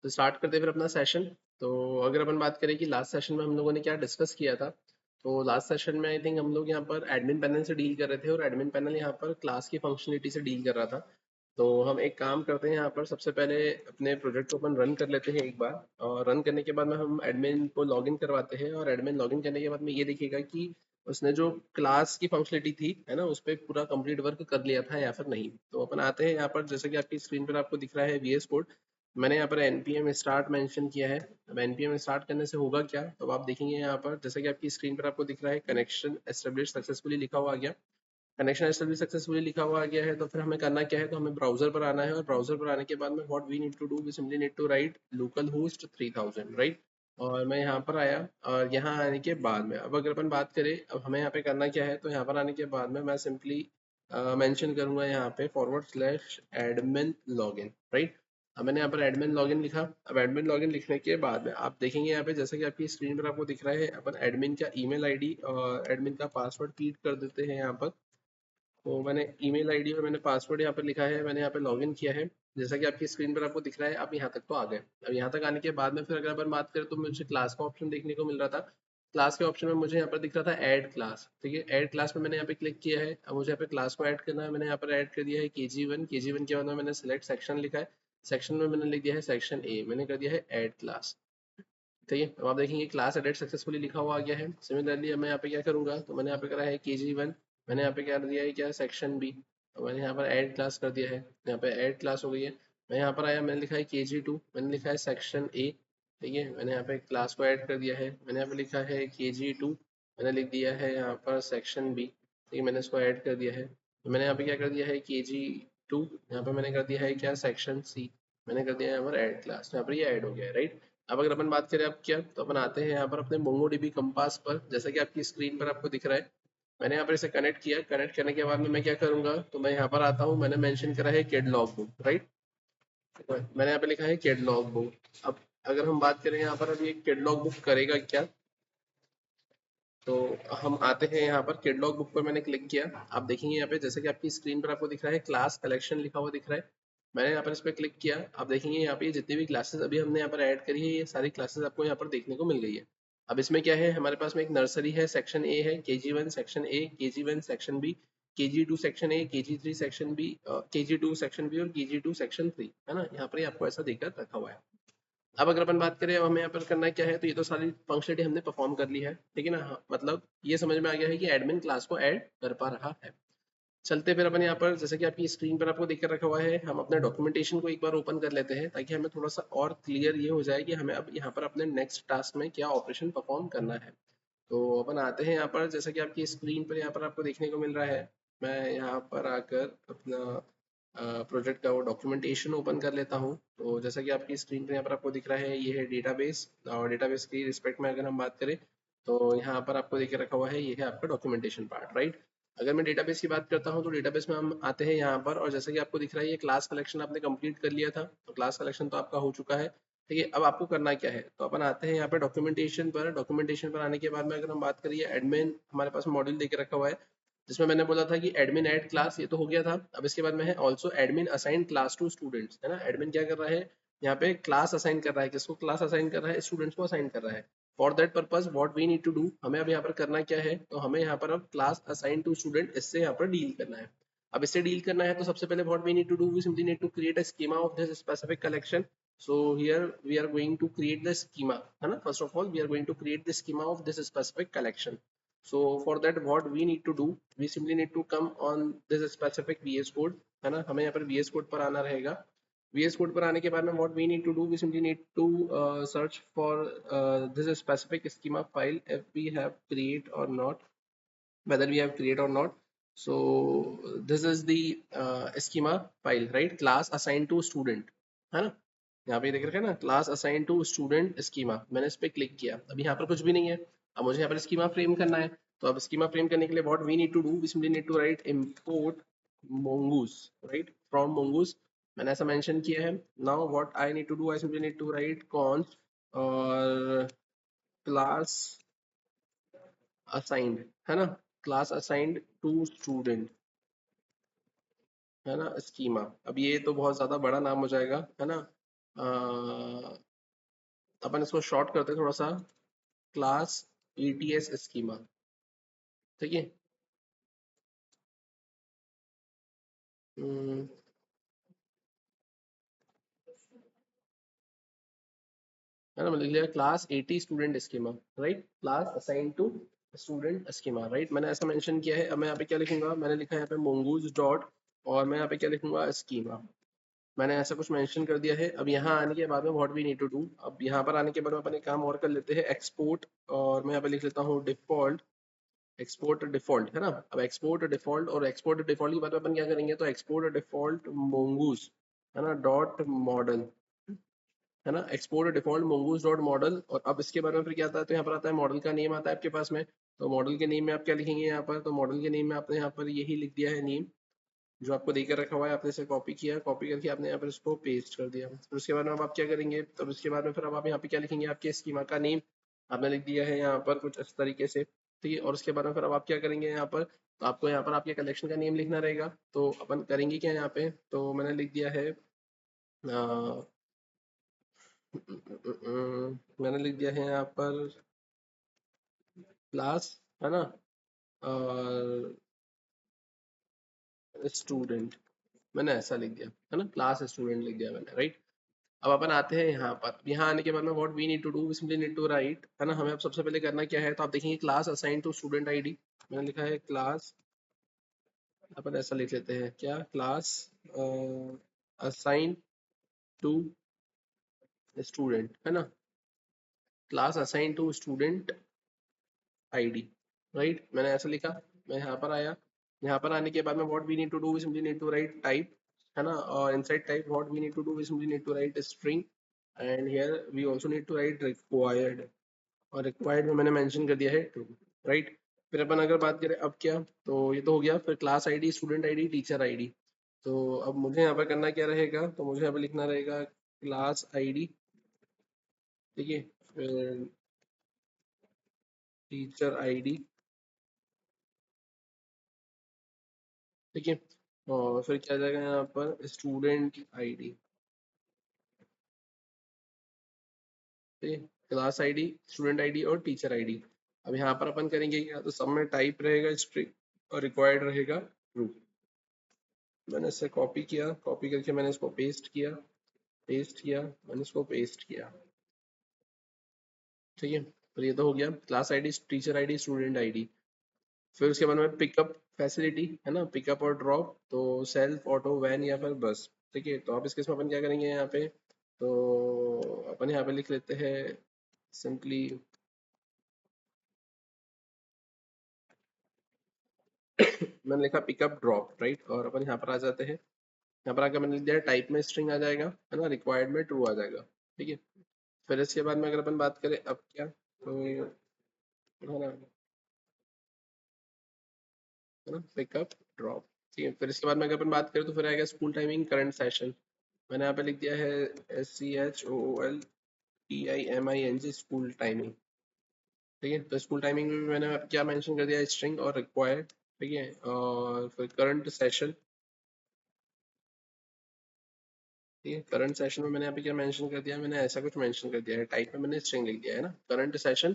तो स्टार्ट करते हैं फिर अपना सेशन। तो अगर अपन बात करें कि लास्ट सेशन में हम लोगों ने क्या डिस्कस किया था, तो लास्ट सेशन में आई थिंक हम लोग यहाँ पर एडमिन पैनल से डील कर रहे थे और एडमिन पैनल यहाँ पर क्लास की फंक्शनलिटी से डील कर रहा था। तो हम एक काम करते हैं, यहाँ पर सबसे पहले अपने प्रोजेक्ट को अपन रन कर लेते हैं एक बार, और रन करने के बाद में हम एडमिन को लॉगिन करवाते हैं, और एडमिन लॉगिन करने के बाद में ये देखिएगा कि उसने जो क्लास की फंक्शनलिटी थी है ना, उस पर पूरा कंप्लीट वर्क कर लिया था या फिर नहीं। तो अपन आते हैं यहाँ पर, जैसे कि आपकी स्क्रीन पर आपको दिख रहा है VS कोड। मैंने यहाँ पर npm स्टार्ट मेंशन किया है। अब npm स्टार्ट करने से होगा क्या, तो आप देखेंगे यहाँ पर जैसे कि आपकी स्क्रीन पर आपको दिख रहा है कनेक्शन एस्टेब्लिश सक्सेसफुली लिखा हुआ आ गया। कनेक्शन एस्टेब्लिश सक्सेसफुली लिखा हुआ आ गया है, तो फिर हमें करना क्या है, तो हमें ब्राउजर पर आना है, और ब्राउजर पर आने के बाद में what we need to do, we simply need to write local host 3000, right. और मैं यहाँ पर आया, और यहाँ आने के बाद में अब अगर अपन बात करें, अब हमें यहाँ पे करना क्या है, तो यहाँ पर आने के बाद में मैं सिंपली मेंशन करूंगा यहाँ पे /admin login, राइट। अब मैंने यहाँ पर एडमिन लॉगिन लिखा। अब एडमिन लॉगिन लिखने के बाद में आप देखेंगे यहाँ पे जैसे कि आपकी स्क्रीन पर आपको दिख रहा है, अपन एडमिन का ईमेल आईडी और एडमिन का पासवर्ड फीड कर देते हैं यहाँ पर। तो मैंने ईमेल आईडी और मैंने पासवर्ड यहाँ पर लिखा है, मैंने यहाँ पे लॉगिन किया है। जैसा कि आपकी स्क्रीन पर आपको दिख रहा है, आप यहाँ तक तो आ गए। अब यहाँ तक आने के बाद में फिर अगर अपन बात करें, तो मुझे क्लास का ऑप्शन देखने को मिल रहा था। क्लास के ऑप्शन में मुझे यहाँ पर दिख रहा था ऐड क्लास, ठीक है। ऐड क्लास में मैंने यहाँ पे क्लिक किया है। अब मुझे यहाँ पे क्लास को ऐड करना है, मैंने यहाँ पर ऐड कर दिया है KG1। KG1 के बाद में मैंने सेलेक्ट सेक्शन लिखा है। सेक्शन में मैंने लिख दिया है सेक्शन ए, मैंने कर दिया है ऐड क्लास, ठीक है। अब आप देखेंगे क्लास एडेड सक्सेसफुली लिखा हुआ आ गया है। सिमिलरली मैं यहाँ पे क्या करूंगा, तो मैंने यहाँ पे करा है KG1, मैंने यहाँ पे क्या दिया है, क्या सेक्शन बी, तो मैंने यहाँ पर ऐड क्लास कर दिया है। यहाँ पे ऐड क्लास हो गई है। मैं यहाँ पर आया, मैंने लिखा है KG2, मैंने लिखा है सेक्शन ए, ठीक है। मैंने यहाँ पे क्लास को ऐड कर दिया है। मैंने यहाँ पे लिखा है KG2, मैंने लिख दिया है यहाँ पर सेक्शन बी, ठीक है। मैंने इसको ऐड कर दिया है। तो मैंने यहाँ पे क्या कर दिया है, KG2, यहाँ पे मैंने कर दिया है क्या, सेक्शन सी, मैंने कर दिया है यहाँ पर ऐड क्लास, यहाँ पर ये ऐड हो गया है, राइट। अब अगर अपन बात करें अब क्या, तो अपन आते हैं यहाँ पर अपने MongoDB कंपास पर, जैसा कि आपकी स्क्रीन पर आपको दिख रहा है। मैंने यहाँ पर इसे कनेक्ट किया। कनेक्ट करने के बाद में मैं क्या करूंगा, तो मैं यहाँ पर आता हूँ, मैंने मेंशन करा है केड लॉग बुक, राइट। मैंने यहाँ पे लिखा है केड लॉग बुक। अब अगर हम बात करें यहाँ पर, अब ये केड लॉग बुक करेगा क्या, तो हम आते हैं यहाँ पर केटलॉग बुक पर मैंने क्लिक किया। आप देखेंगे यहाँ पे जैसे कि आपकी स्क्रीन पर आपको दिख रहा है क्लास कलेक्शन लिखा हुआ दिख रहा है। मैंने यहाँ पर इस पर क्लिक किया। आप देखेंगे यहाँ पे जितनी भी क्लासेस अभी हमने यहाँ पर ऐड करी है, ये सारी क्लासेस आपको यहाँ पर देखने को मिल गई है। अब इसमें क्या है, हमारे पास में एक नर्सरी है, सेक्शन ए है, KG1 section A, KG1 section B, KG2 section A, KG3 section B, KG2 section B और KG2 सेक्शन 3, है ना। यहाँ पर आपको ऐसा देकर रखा हुआ है। अब अगर अपन बात करें, अब हमें यहाँ पर करना क्या है, तो ये तो सारी फंक्शनलिटी हमने परफॉर्म कर ली है, ठीक है ना। हाँ, मतलब ये समझ में आ गया है कि एडमिन क्लास को ऐड कर पा रहा है। चलते फिर अपन यहाँ पर, जैसे कि आपकी स्क्रीन पर आपको दिख कर रखा हुआ है, हम अपने डॉक्यूमेंटेशन को एक बार ओपन कर लेते हैं, ताकि हमें थोड़ा सा और क्लियर ये हो जाए कि हमें अब यहाँ पर अपने नेक्स्ट टास्क में क्या ऑपरेशन परफॉर्म करना है। तो अपन आते हैं यहाँ पर, जैसे कि आपकी स्क्रीन पर यहाँ पर आपको देखने को मिल रहा है। मैं यहाँ पर आकर अपना प्रोजेक्ट का वो डॉक्यूमेंटेशन ओपन कर लेता हूँ। तो जैसा कि आपकी स्क्रीन पर यहाँ पर आपको दिख रहा है, ये है डेटाबेस, और डेटाबेस की रिस्पेक्ट में अगर हम बात करें, तो यहाँ पर आपको देख के रखा हुआ है, ये है आपका डॉक्यूमेंटेशन पार्ट, राइट। अगर मैं डेटाबेस की बात करता हूँ, तो डेटाबेस में हम आते हैं यहाँ पर, और जैसा कि आपको दिख रहा है, ये क्लास कलेक्शन आपने कंप्लीट कर लिया था, तो क्लास कलेक्शन तो आपका हो चुका है, ठीक है। अब आपको करना क्या है, तो अपन आते हैं यहाँ पे डॉक्यूमेंटेशन पर। डॉक्यूमेंटेशन पर आने के बाद में अगर हम बात करिए, एडमिन हमारे पास मॉड्यूल देके रखा हुआ है, जिसमें मैंने बोला था कि एडमिन ऐड क्लास, ये तो हो गया था। अब इसके बाद में है also admin assign class to students, है ना। एडमिन क्या कर रहा है, यहाँ पे क्लास असाइन कर रहा है। किसको क्लास असाइन कर रहा है, स्टूडेंट्स को असाइन कर रहा है। For that purpose what we need to do, हमें अब यहाँ पर करना क्या है, तो हमें यहाँ पर अब क्लास असाइन टू स्टूडेंट, इससे यहाँ पर डील करना है। अब इससे डील करना है, तो सबसे पहले what we need to do, we simply need to create a schema of this specific collection. So here we are going to create the schema, है ना। First of all we are going to create the schema of this specific collection. So for that what we need to do, we simply need to come on this specific VS code, है ना। हमें यहाँ पर VS code पर आना रहेगा। VS code पर आने के बाद में what we need to do, we simply need to search for this specific schema file if we have create or not, whether we have create or not. So this is the schema file, right, class assigned to student, है ना। यहाँ पे देख रखे हैं ना, class assign to student schema, मैंने इस पे क्लिक किया। अब यहाँ पर कुछ भी नहीं है। अब मुझे यहाँ पर स्कीमा फ्रेम करना है। तो अब स्कीमा फ्रेम करने के लिए what we need to do, we simply need to write import mongoose, right, from mongoose। मैंने ऐसा मेंशन किया है। Now what I need to do, I simply need to write const और क्लास असाइंड, है ना, क्लास असाइंड टू स्टूडेंट, है ना, schema. अब ये तो बहुत ज्यादा बड़ा नाम हो जाएगा, है ना। अपन इसको शॉर्ट करते हैं थोड़ा सा, क्लास ETS स्कीमा। ठीक है। हम्म, है ना, मैंने लिख लिया class 80 student schema. Right, class assign to student schema. Right, मैंने ऐसा मेंशन किया है। अब मैं यहाँ पे क्या लिखूंगा, मैंने लिखा है यहाँ पे मोंगूज डॉट, और मैं यहाँ पे क्या लिखूंगा, स्कीमा। मैंने ऐसा कुछ मेंशन कर दिया है। अब यहाँ आने के बाद में what we need to do, अब यहाँ पर आने के बाद में अपन एक काम और कर लेते हैं, एक्सपोर्ट। और मैं यहाँ पे लिख लेता हूँ डिफॉल्ट, एक्सपोर्ट डिफॉल्ट, है ना। अब एक्सपोर्ट डिफॉल्ट, और एक्सपोर्ट डिफॉल्ट की बात में अपन क्या करेंगे, तो एक्सपोर्ट डिफॉल्ट मोंगूज, है ना, डॉट मॉडल, है ना, export default mongoose dot model. और अब इसके बारे में फिर क्या आता है, तो यहाँ पर आता है मॉडल का नेम आता है आपके पास में। तो मॉडल के नेम में आप क्या लिखेंगे यहाँ पर, तो मॉडल के नेम में आपने यहाँ पर यही लिख दिया है नेम, जो आपको देकर रखा हुआ है। आपने इसे कॉपी किया, कॉपी करके आपने यहाँ पर इसको पेस्ट कर दिया। फिर उसके बाद में अब आप क्या करेंगे, तब इसके बाद में फिर अब आप यहाँ पे क्या लिखेंगे, आपके स्कीमा का नेम आपने लिख दिया है यहाँ पर कुछ इस तरीके से। ठीक है, और उसके बाद में फिर अब आप क्या करेंगे यहाँ पर, तो आपको यहाँ पर आपके कलेक्शन का नेम लिखना रहेगा। तो अपन करेंगे क्या यहाँ पे, तो मैंने लिख दिया है मैंने लिख दिया है यहाँ पर क्लास, है ना, और स्टूडेंट, मैंने ऐसा लिख दिया, है ना, क्लास स्टूडेंट लिख दिया मैंने। राइट, अब अपन आते हैं यहाँ पर। यहाँ आने के बाद में what we need to do, we simply need to write, है ना। हमें अब सबसे पहले करना क्या है, तो आप देखेंगे class assign to student ID, मैंने लिखा है क्लास, अपन ऐसा लिख लेते हैं क्या, क्लास असाइन टू स्टूडेंट, है ना, class assign to student ID. Right, मैंने ऐसा लिखा। मैं यहाँ पर आया, यहाँ पर आने के बाद में what we need to do, we simply need to write type, है ना, और inside type what we need to do, we simply need to write string, and here we also need to write required, और required में मैंने mention कर दिया है true. Right, फिर अपन अगर बात करें अब क्या, तो ये तो हो गया। फिर class ID, student ID, teacher ID. तो अब मुझे यहाँ पर करना क्या रहेगा, तो मुझे यहाँ पर लिखना रहेगा क्लास आईडी, ठीक है, फिर टीचर आईडी, ठीक है, और फिर क्या जाएगा यहाँ पर, स्टूडेंट आईडी, ठीक है, क्लास आईडी, स्टूडेंट आईडी और टीचर आईडी। अब यहाँ पर अपन करेंगे क्या, तो सब में टाइप रहेगा स्ट्रिंग, और रिक्वायर्ड रहेगा ट्रू। मैंने इसे कॉपी किया, कॉपी करके मैंने इसको पेस्ट किया, पेस्ट किया, मैंने इसको पेस्ट किया। ठीक है, तो ये तो हो गया class ID, teacher ID, student ID. फिर उसके बाद में पिकअप फैसिलिटी, है ना, पिकअप और ड्रॉप, तो सेल्फ, ऑटो, वैन या फिर बस। ठीक है, तो अब इसके इसमें अपन क्या करेंगे यहाँ पे, तो अपन यहाँ पे लिख लेते हैं सिंपली मैंने लिखा पिकअप ड्रॉप। राइट, और अपन यहाँ पर आ जाते हैं। यहाँ पर आकर मैंने लिख दिया टाइप में स्ट्रिंग आ जाएगा, है ना, रिक्वायर्ड में ट्रू आ जाएगा। ठीक है, फिर इसके बाद में अगर अपन बात करें अब क्या, तो है ना, पिकअप ड्रॉप। ठीक है, फिर इसके बाद में अगर अपन बात करें तो फिर आएगा स्कूल टाइमिंग, करंट सेशन। मैंने यहाँ पे लिख दिया है SCHOOLTIMING, स्कूल टाइमिंग। ठीक है, तो स्कूल टाइमिंग में भी मैंने क्या मेंशन कर दिया, स्ट्रिंग और रिक्वायर्ड। ठीक है, और फिर करंट सेशन। ठीक है, करंट सेशन में मैंने यहाँ पे क्या मेंशन कर दिया, मैंने ऐसा कुछ मेंशन कर दिया है, टाइप में मैंने स्ट्रिंग लिख दिया है ना, करंट सेशन,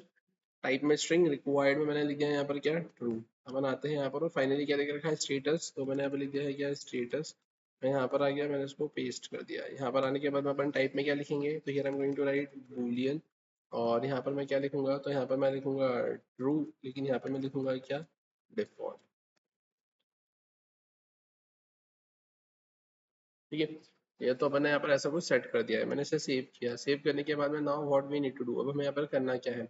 टाइप में स्ट्रिंग, रिक्वायर्ड में मैंने लिख दिया है यहाँ पर क्या, ट्रू। अपन आते हैं यहाँ पर, और फाइनली क्या देख रखा है, स्टेटस, तो मैंने यहाँ पे लिख दिया है क्या, स्टेटस। मैं यहाँ पर आ गया, मैंने इसको पेस्ट कर दिया। यहाँ पर आने के बाद में अपन टाइप में क्या लिखेंगे, तो here I am going to write boolean, और यहाँ पर मैं क्या लिखूंगा, तो यहाँ पर मैं लिखूंगा ट्रू, लेकिन यहाँ पर मैं लिखूंगा क्या, डिफॉल्ट। ठीक है, ये तो अपन ने यहाँ पर ऐसा कुछ सेट कर दिया है। मैंने इसे सेव किया, सेव करने के बाद में now what we need to do, अब हमें यहाँ पर करना क्या है,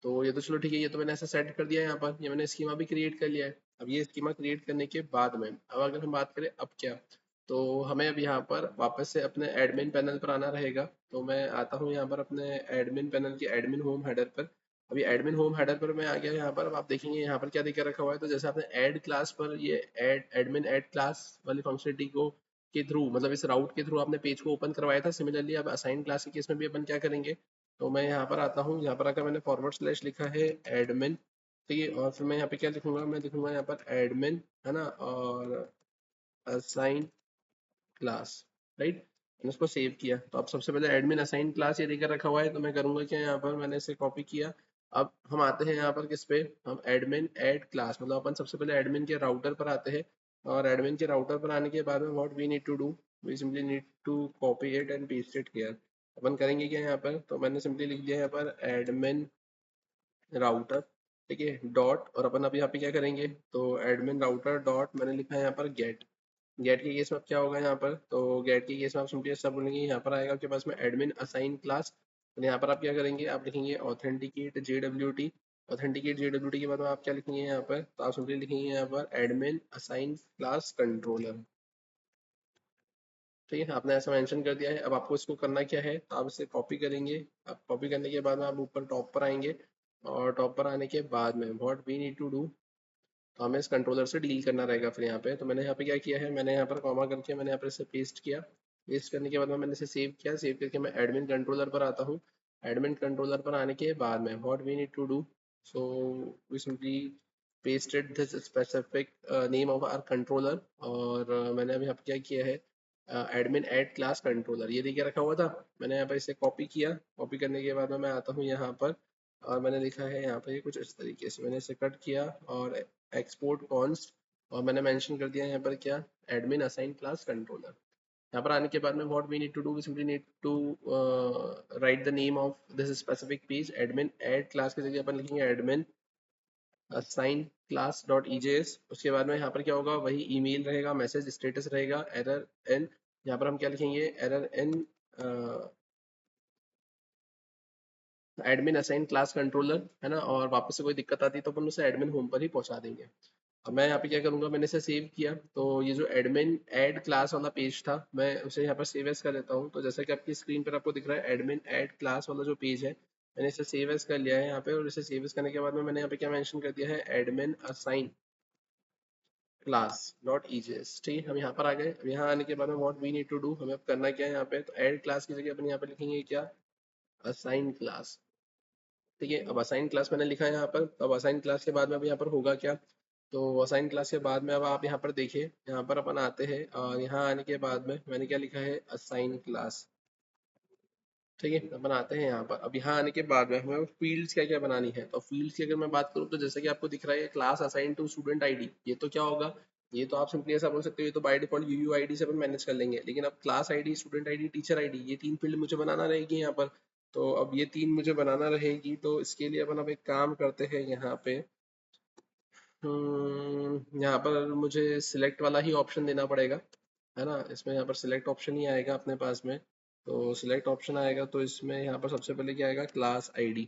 तो ये तो चलो ठीक है, ये तो मैंने ऐसा सेट कर दिया है। यहाँ पर ये मैंने स्कीमा भी क्रिएट कर लिया है। अब ये स्कीमा क्रिएट करने के बाद में अब अगर हम बात करें अब क्या, तो हमें अब यहाँ पर वापस से अपने एडमिन पैनल पर आना रहेगा। तो मैं आता हूँ यहाँ पर अपने एडमिन पैनल के एडमिन होम हेडर पर। अभी एडमिन होम हेडर पर मैं आ गया यहाँ पर। अब आप देखेंगे यहाँ पर क्या दिखा रखा हुआ है, तो जैसे आपने ऐड क्लास पर ये ऐड एडमिन ऐड क्लास वाली फंक्शनलिटी को के थ्रू, मतलब इस राउट के थ्रू आपने पेज को ओपन करवाया था, सिमिलरली अब असाइन क्लास के केस में भी अपन क्या करेंगे, तो मैं यहाँ पर आता हूँ। यहाँ पर आकर मैंने फॉरवर्ड स्लैश लिखा है एडमिन, ठीक है, और फिर मैं यहाँ पे क्या लिखूंगा, मैं लिखूंगा यहाँ पर एडमिन, है ना, और असाइन क्लास। राइट, मैंने उसको सेव किया। तो अब सबसे पहले एडमिन असाइन क्लास ये देकर रखा हुआ है, तो मैं करूंगा क्या, यहाँ पर मैंने इसे कॉपी किया। अब हम आते हैं यहाँ पर किस पे, हम एडमिन ऐड क्लास, मतलब अपन सबसे पहले एडमिन के राउटर पर आते हैं। और एडमिन के राउटर पर आने के बाद में what we need to do, we simply need to copy it and paste it here. अपन करेंगे क्या यहाँ पर, तो मैंने सिंपली लिख दिया यहाँ पर एडमिन राउटर, ठीक है, डॉट, और अपन अब यहाँ पे क्या करेंगे, तो एडमिन राउटर डॉट मैंने लिखा है यहाँ पर गेट। गेट के केस में अब क्या होगा यहाँ पर, तो गेट के केस में आप सिंपली सब बोलेंगे, यहाँ पर आएगा आपके पास में एडमिन असाइन क्लास। तो यहाँ पर आप क्या करेंगे, आप लिखेंगे ऑथेंटिकेट JWT। ऑथेंटिकेट JWT के बाद में आप क्या लिखेंगे यहाँ पर, तो आप सिंपली लिखेंगे यहाँ पर एडमिन असाइन क्लास कंट्रोलर। ठीक है, आपने ऐसा मेंशन कर दिया है। अब आपको इसको करना क्या है, तो आप इसे कॉपी करेंगे। आप कॉपी करने के बाद में आप ऊपर टॉप पर आएंगे, और टॉप पर आने के बाद में what we need to do, तो हमें इस कंट्रोलर से डील करना रहेगा। फिर यहाँ पे तो मैंने यहाँ पे क्या किया है, मैंने यहाँ पर कॉमा करके मैंने यहाँ पर इसे पेस्ट किया। पेस्ट करने के बाद में मैंने इसे सेव किया। सेव करके मैं एडमिन कंट्रोलर पर आता हूँ। एडमिन कंट्रोलर पर आने के बाद में what we need to do, so we simply pasted this specific name of our controller. और मैंने अभी यहाँ पे क्या किया है, एडमिन ऐड क्लास कंट्रोलर ये देके रखा हुआ था। मैंने यहाँ पर इसे कॉपी किया। कॉपी करने के बाद में मैं आता हूँ यहाँ पर, और मैंने लिखा है यहाँ पे कुछ इस तरीके से, मैंने इसे कट किया और एक्सपोर्ट कॉन्स्ट, और मैंने मेंशन कर दिया यहाँ पर क्या, एडमिन असाइन क्लास कंट्रोलर। यहाँ पर आने के बाद में what we need to do, we simply need to write the name of this specific page. Admin add class की जगह अपन लिखेंगे admin assign class dot EJS। उसके बाद में यहाँ पर क्या होगा, वही ईमेल रहेगा, मैसेज स्टेटस रहेगा, एरर एन। यहाँ पर हम क्या लिखेंगे, error and admin assign class controller, है ना। और वापस से कोई दिक्कत आती है तो अपन उसे एडमिन होम पर ही पहुंचा देंगे। अब मैं यहाँ पे क्या करूंगा, मैंने इसे सेव किया। तो ये जो एडमिन ऐड क्लास वाला पेज था, मैं उसे यहाँ पर सेव एज कर देता हूँ। तो जैसा कि आपकी स्क्रीन पर आपको दिख रहा है, एडमिन ऐड क्लास वाला जो पेज है, मैंने इसे सेव एज कर लिया है यहाँ पे। और इसे सेव एज करने के बाद में मैंने यहाँ पे क्या मेंशन कर दिया है, admin assign class dot EJS। ठीक है, हम यहाँ पर आ गए। अब यहाँ आने के बाद में what we need to do, हमें अब करना क्या है यहाँ पे, तो ऐड क्लास की जगह अपन यहाँ पे लिखेंगे क्या, असाइन क्लास। ठीक है, अब असाइन क्लास मैंने लिखा है यहाँ पर। अब असाइन क्लास के बाद में अब यहाँ पर होगा क्या, तो असाइन क्लास के बाद में अब आप यहाँ पर देखिए, यहाँ पर अपन आते हैं, और यहाँ आने के बाद में मैंने क्या लिखा है, असाइन क्लास। ठीक है, अपन आते हैं यहाँ पर। अब यहाँ आने के बाद में हमें फील्ड्स क्या क्या बनानी है, तो फील्ड्स की अगर मैं बात करूँ, तो जैसे कि आपको दिख रहा है class assign to student ID, ये तो क्या होगा, ये तो आप सिंपली ऐसा बोल सकते हो, ये तो बाय डिफॉल्ट UUID से अपन मैनेज कर लेंगे। लेकिन अब class ID, student ID, teacher ID, ये तीन फील्ड मुझे बनाना रहेगी यहाँ पर। तो अब ये तीन मुझे बनाना रहेगी, तो इसके लिए अपन अब एक काम करते हैं यहाँ पे। यहाँ पर मुझे सिलेक्ट वाला ही ऑप्शन देना पड़ेगा, है ना। इसमें यहाँ पर सिलेक्ट ऑप्शन ही आएगा अपने पास में। तो सिलेक्ट ऑप्शन आएगा, तो इसमें यहाँ पर सबसे पहले क्या आएगा, क्लास आईडी।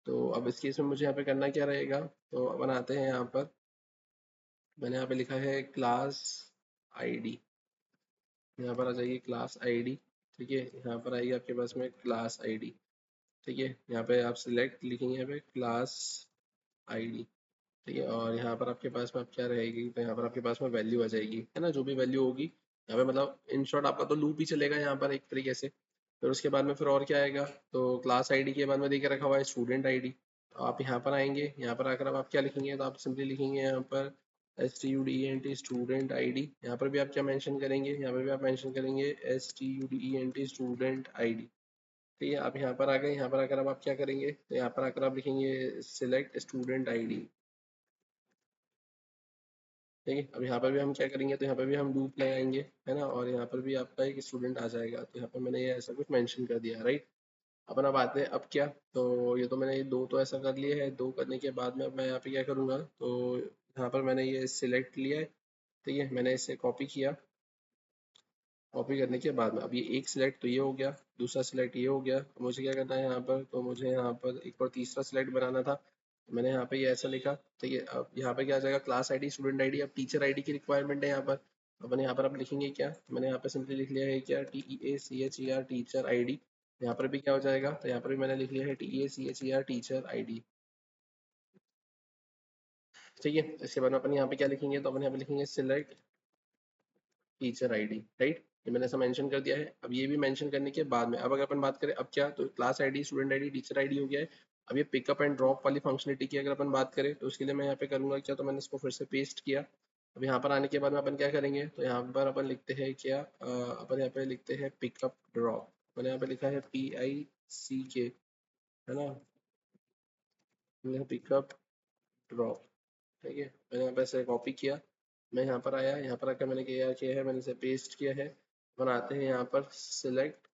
तो अब इस केस में मुझे यहाँ पे करना क्या रहेगा, तो अपन आते हैं यहाँ पर। मैंने यहाँ पे लिखा है क्लास आईडी, यहाँ पर आ जाइए क्लास आईडी। ठीक है, यहाँ पर आइए आपके पास में क्लास आईडी। ठीक है, यहाँ पे आप सिलेक्ट लिखेंगे यहाँ पे क्लास आईडी। ठीक है, और यहाँ पर आपके पास में अब क्या रहेगी, तो यहाँ पर आपके पास में वैल्यू आ जाएगी, है ना, जो भी वैल्यू होगी यहाँ पे, मतलब इन शॉर्ट आपका तो लूप ही चलेगा यहाँ पर एक तरीके से। फिर उसके बाद में फिर और क्या आएगा, तो क्लास आईडी के बाद में देके रखा हुआ है स्टूडेंट आईडी। तो आप यहाँ पर आएंगे, यहाँ पर आकर अब आप क्या लिखेंगे, तो आप सिंपली लिखेंगे यहाँ पर STUDENT स्टूडेंट आईडी। यहाँ पर भी आप क्या मेंशन करेंगे, यहाँ पर भी आप मेंशन करेंगे STUDENT स्टूडेंट आईडी। ठीक है, आप यहाँ पर आ गए। यहाँ पर आकर अब आप क्या करेंगे, तो यहाँ पर आकर आप लिखेंगे सिलेक्ट स्टूडेंट आईडी। ठीक है, अब यहाँ पर भी हम क्या करेंगे, तो यहाँ पर भी हम लूप लगाएंगे, है ना। और यहाँ पर भी आपका एक स्टूडेंट आ जाएगा। तो यहाँ पर मैंने ये ऐसा कुछ मेंशन कर दिया, राइट। अपन अब आते हैं अब क्या, तो ये तो मैंने ये दो तो ऐसा कर लिए है। दो करने के बाद में अब मैं यहाँ पे क्या करूँगा, तो यहाँ पर मैंने ये सिलेक्ट लिया है। ठीक है, मैंने इसे कॉपी किया। कॉपी करने के बाद में अब ये एक सिलेक्ट तो ये हो गया, दूसरा सिलेक्ट ये हो गया। अब मुझे क्या करना है यहाँ पर, तो मुझे यहाँ पर एक और तीसरा सिलेक्ट बनाना था। तो मैंने यहाँ पे ये ऐसा लिखा। ठीक है, अब यहाँ पे क्या आ जाएगा, क्लास आईडी, स्टूडेंट आईडी। अब टीचर आईडी की रिक्वायरमेंट है यहाँ पर। अपन यहाँ पर अब लिखेंगे क्या, तो मैंने यहाँ पे सिंपली लिख लिया है क्या, TEACHER टीचर आईडी। यहाँ पर भी क्या हो जाएगा, तो यहाँ पर भी मैंने लिख लिया है TEACHER टीचर आईडी। ठीक है, इसके बाद में अपन यहाँ पे क्या लिखेंगे, तो अपन यहाँ पे लिखेंगे सिलेक्ट टीचर आईडी, राइट। ये मैंने ऐसा मेंशन कर दिया है। अब ये भी मेंशन करने के बाद में अब अगर अपन बात करें, अब क्या, तो class ID, student ID, teacher ID हो गया है। अब ये पिकअप एंड ड्रॉप वाली फंक्शनलिटी की अगर अपन बात करें, तो उसके लिए मैं यहाँ पे करूंगा क्या, तो मैंने इसको फिर से पेस्ट किया। अब यहाँ पर आने के बाद में अपन क्या करेंगे, तो यहाँ पर अपन लिखते हैं क्या, अपन यहाँ पे लिखते हैं पिकअप ड्रॉप। मैंने यहाँ पे लिखा है PICK, है ना, पिकअप ड्रॉप। ठीक है, मैंने यहाँ पे ऐसे कॉपी किया, मैं यहाँ पर आया, यहाँ पर आकर मैंने क्या किया है, मैंने इसे पेस्ट किया है। अपन आते हैं यहाँ पर सिलेक्ट,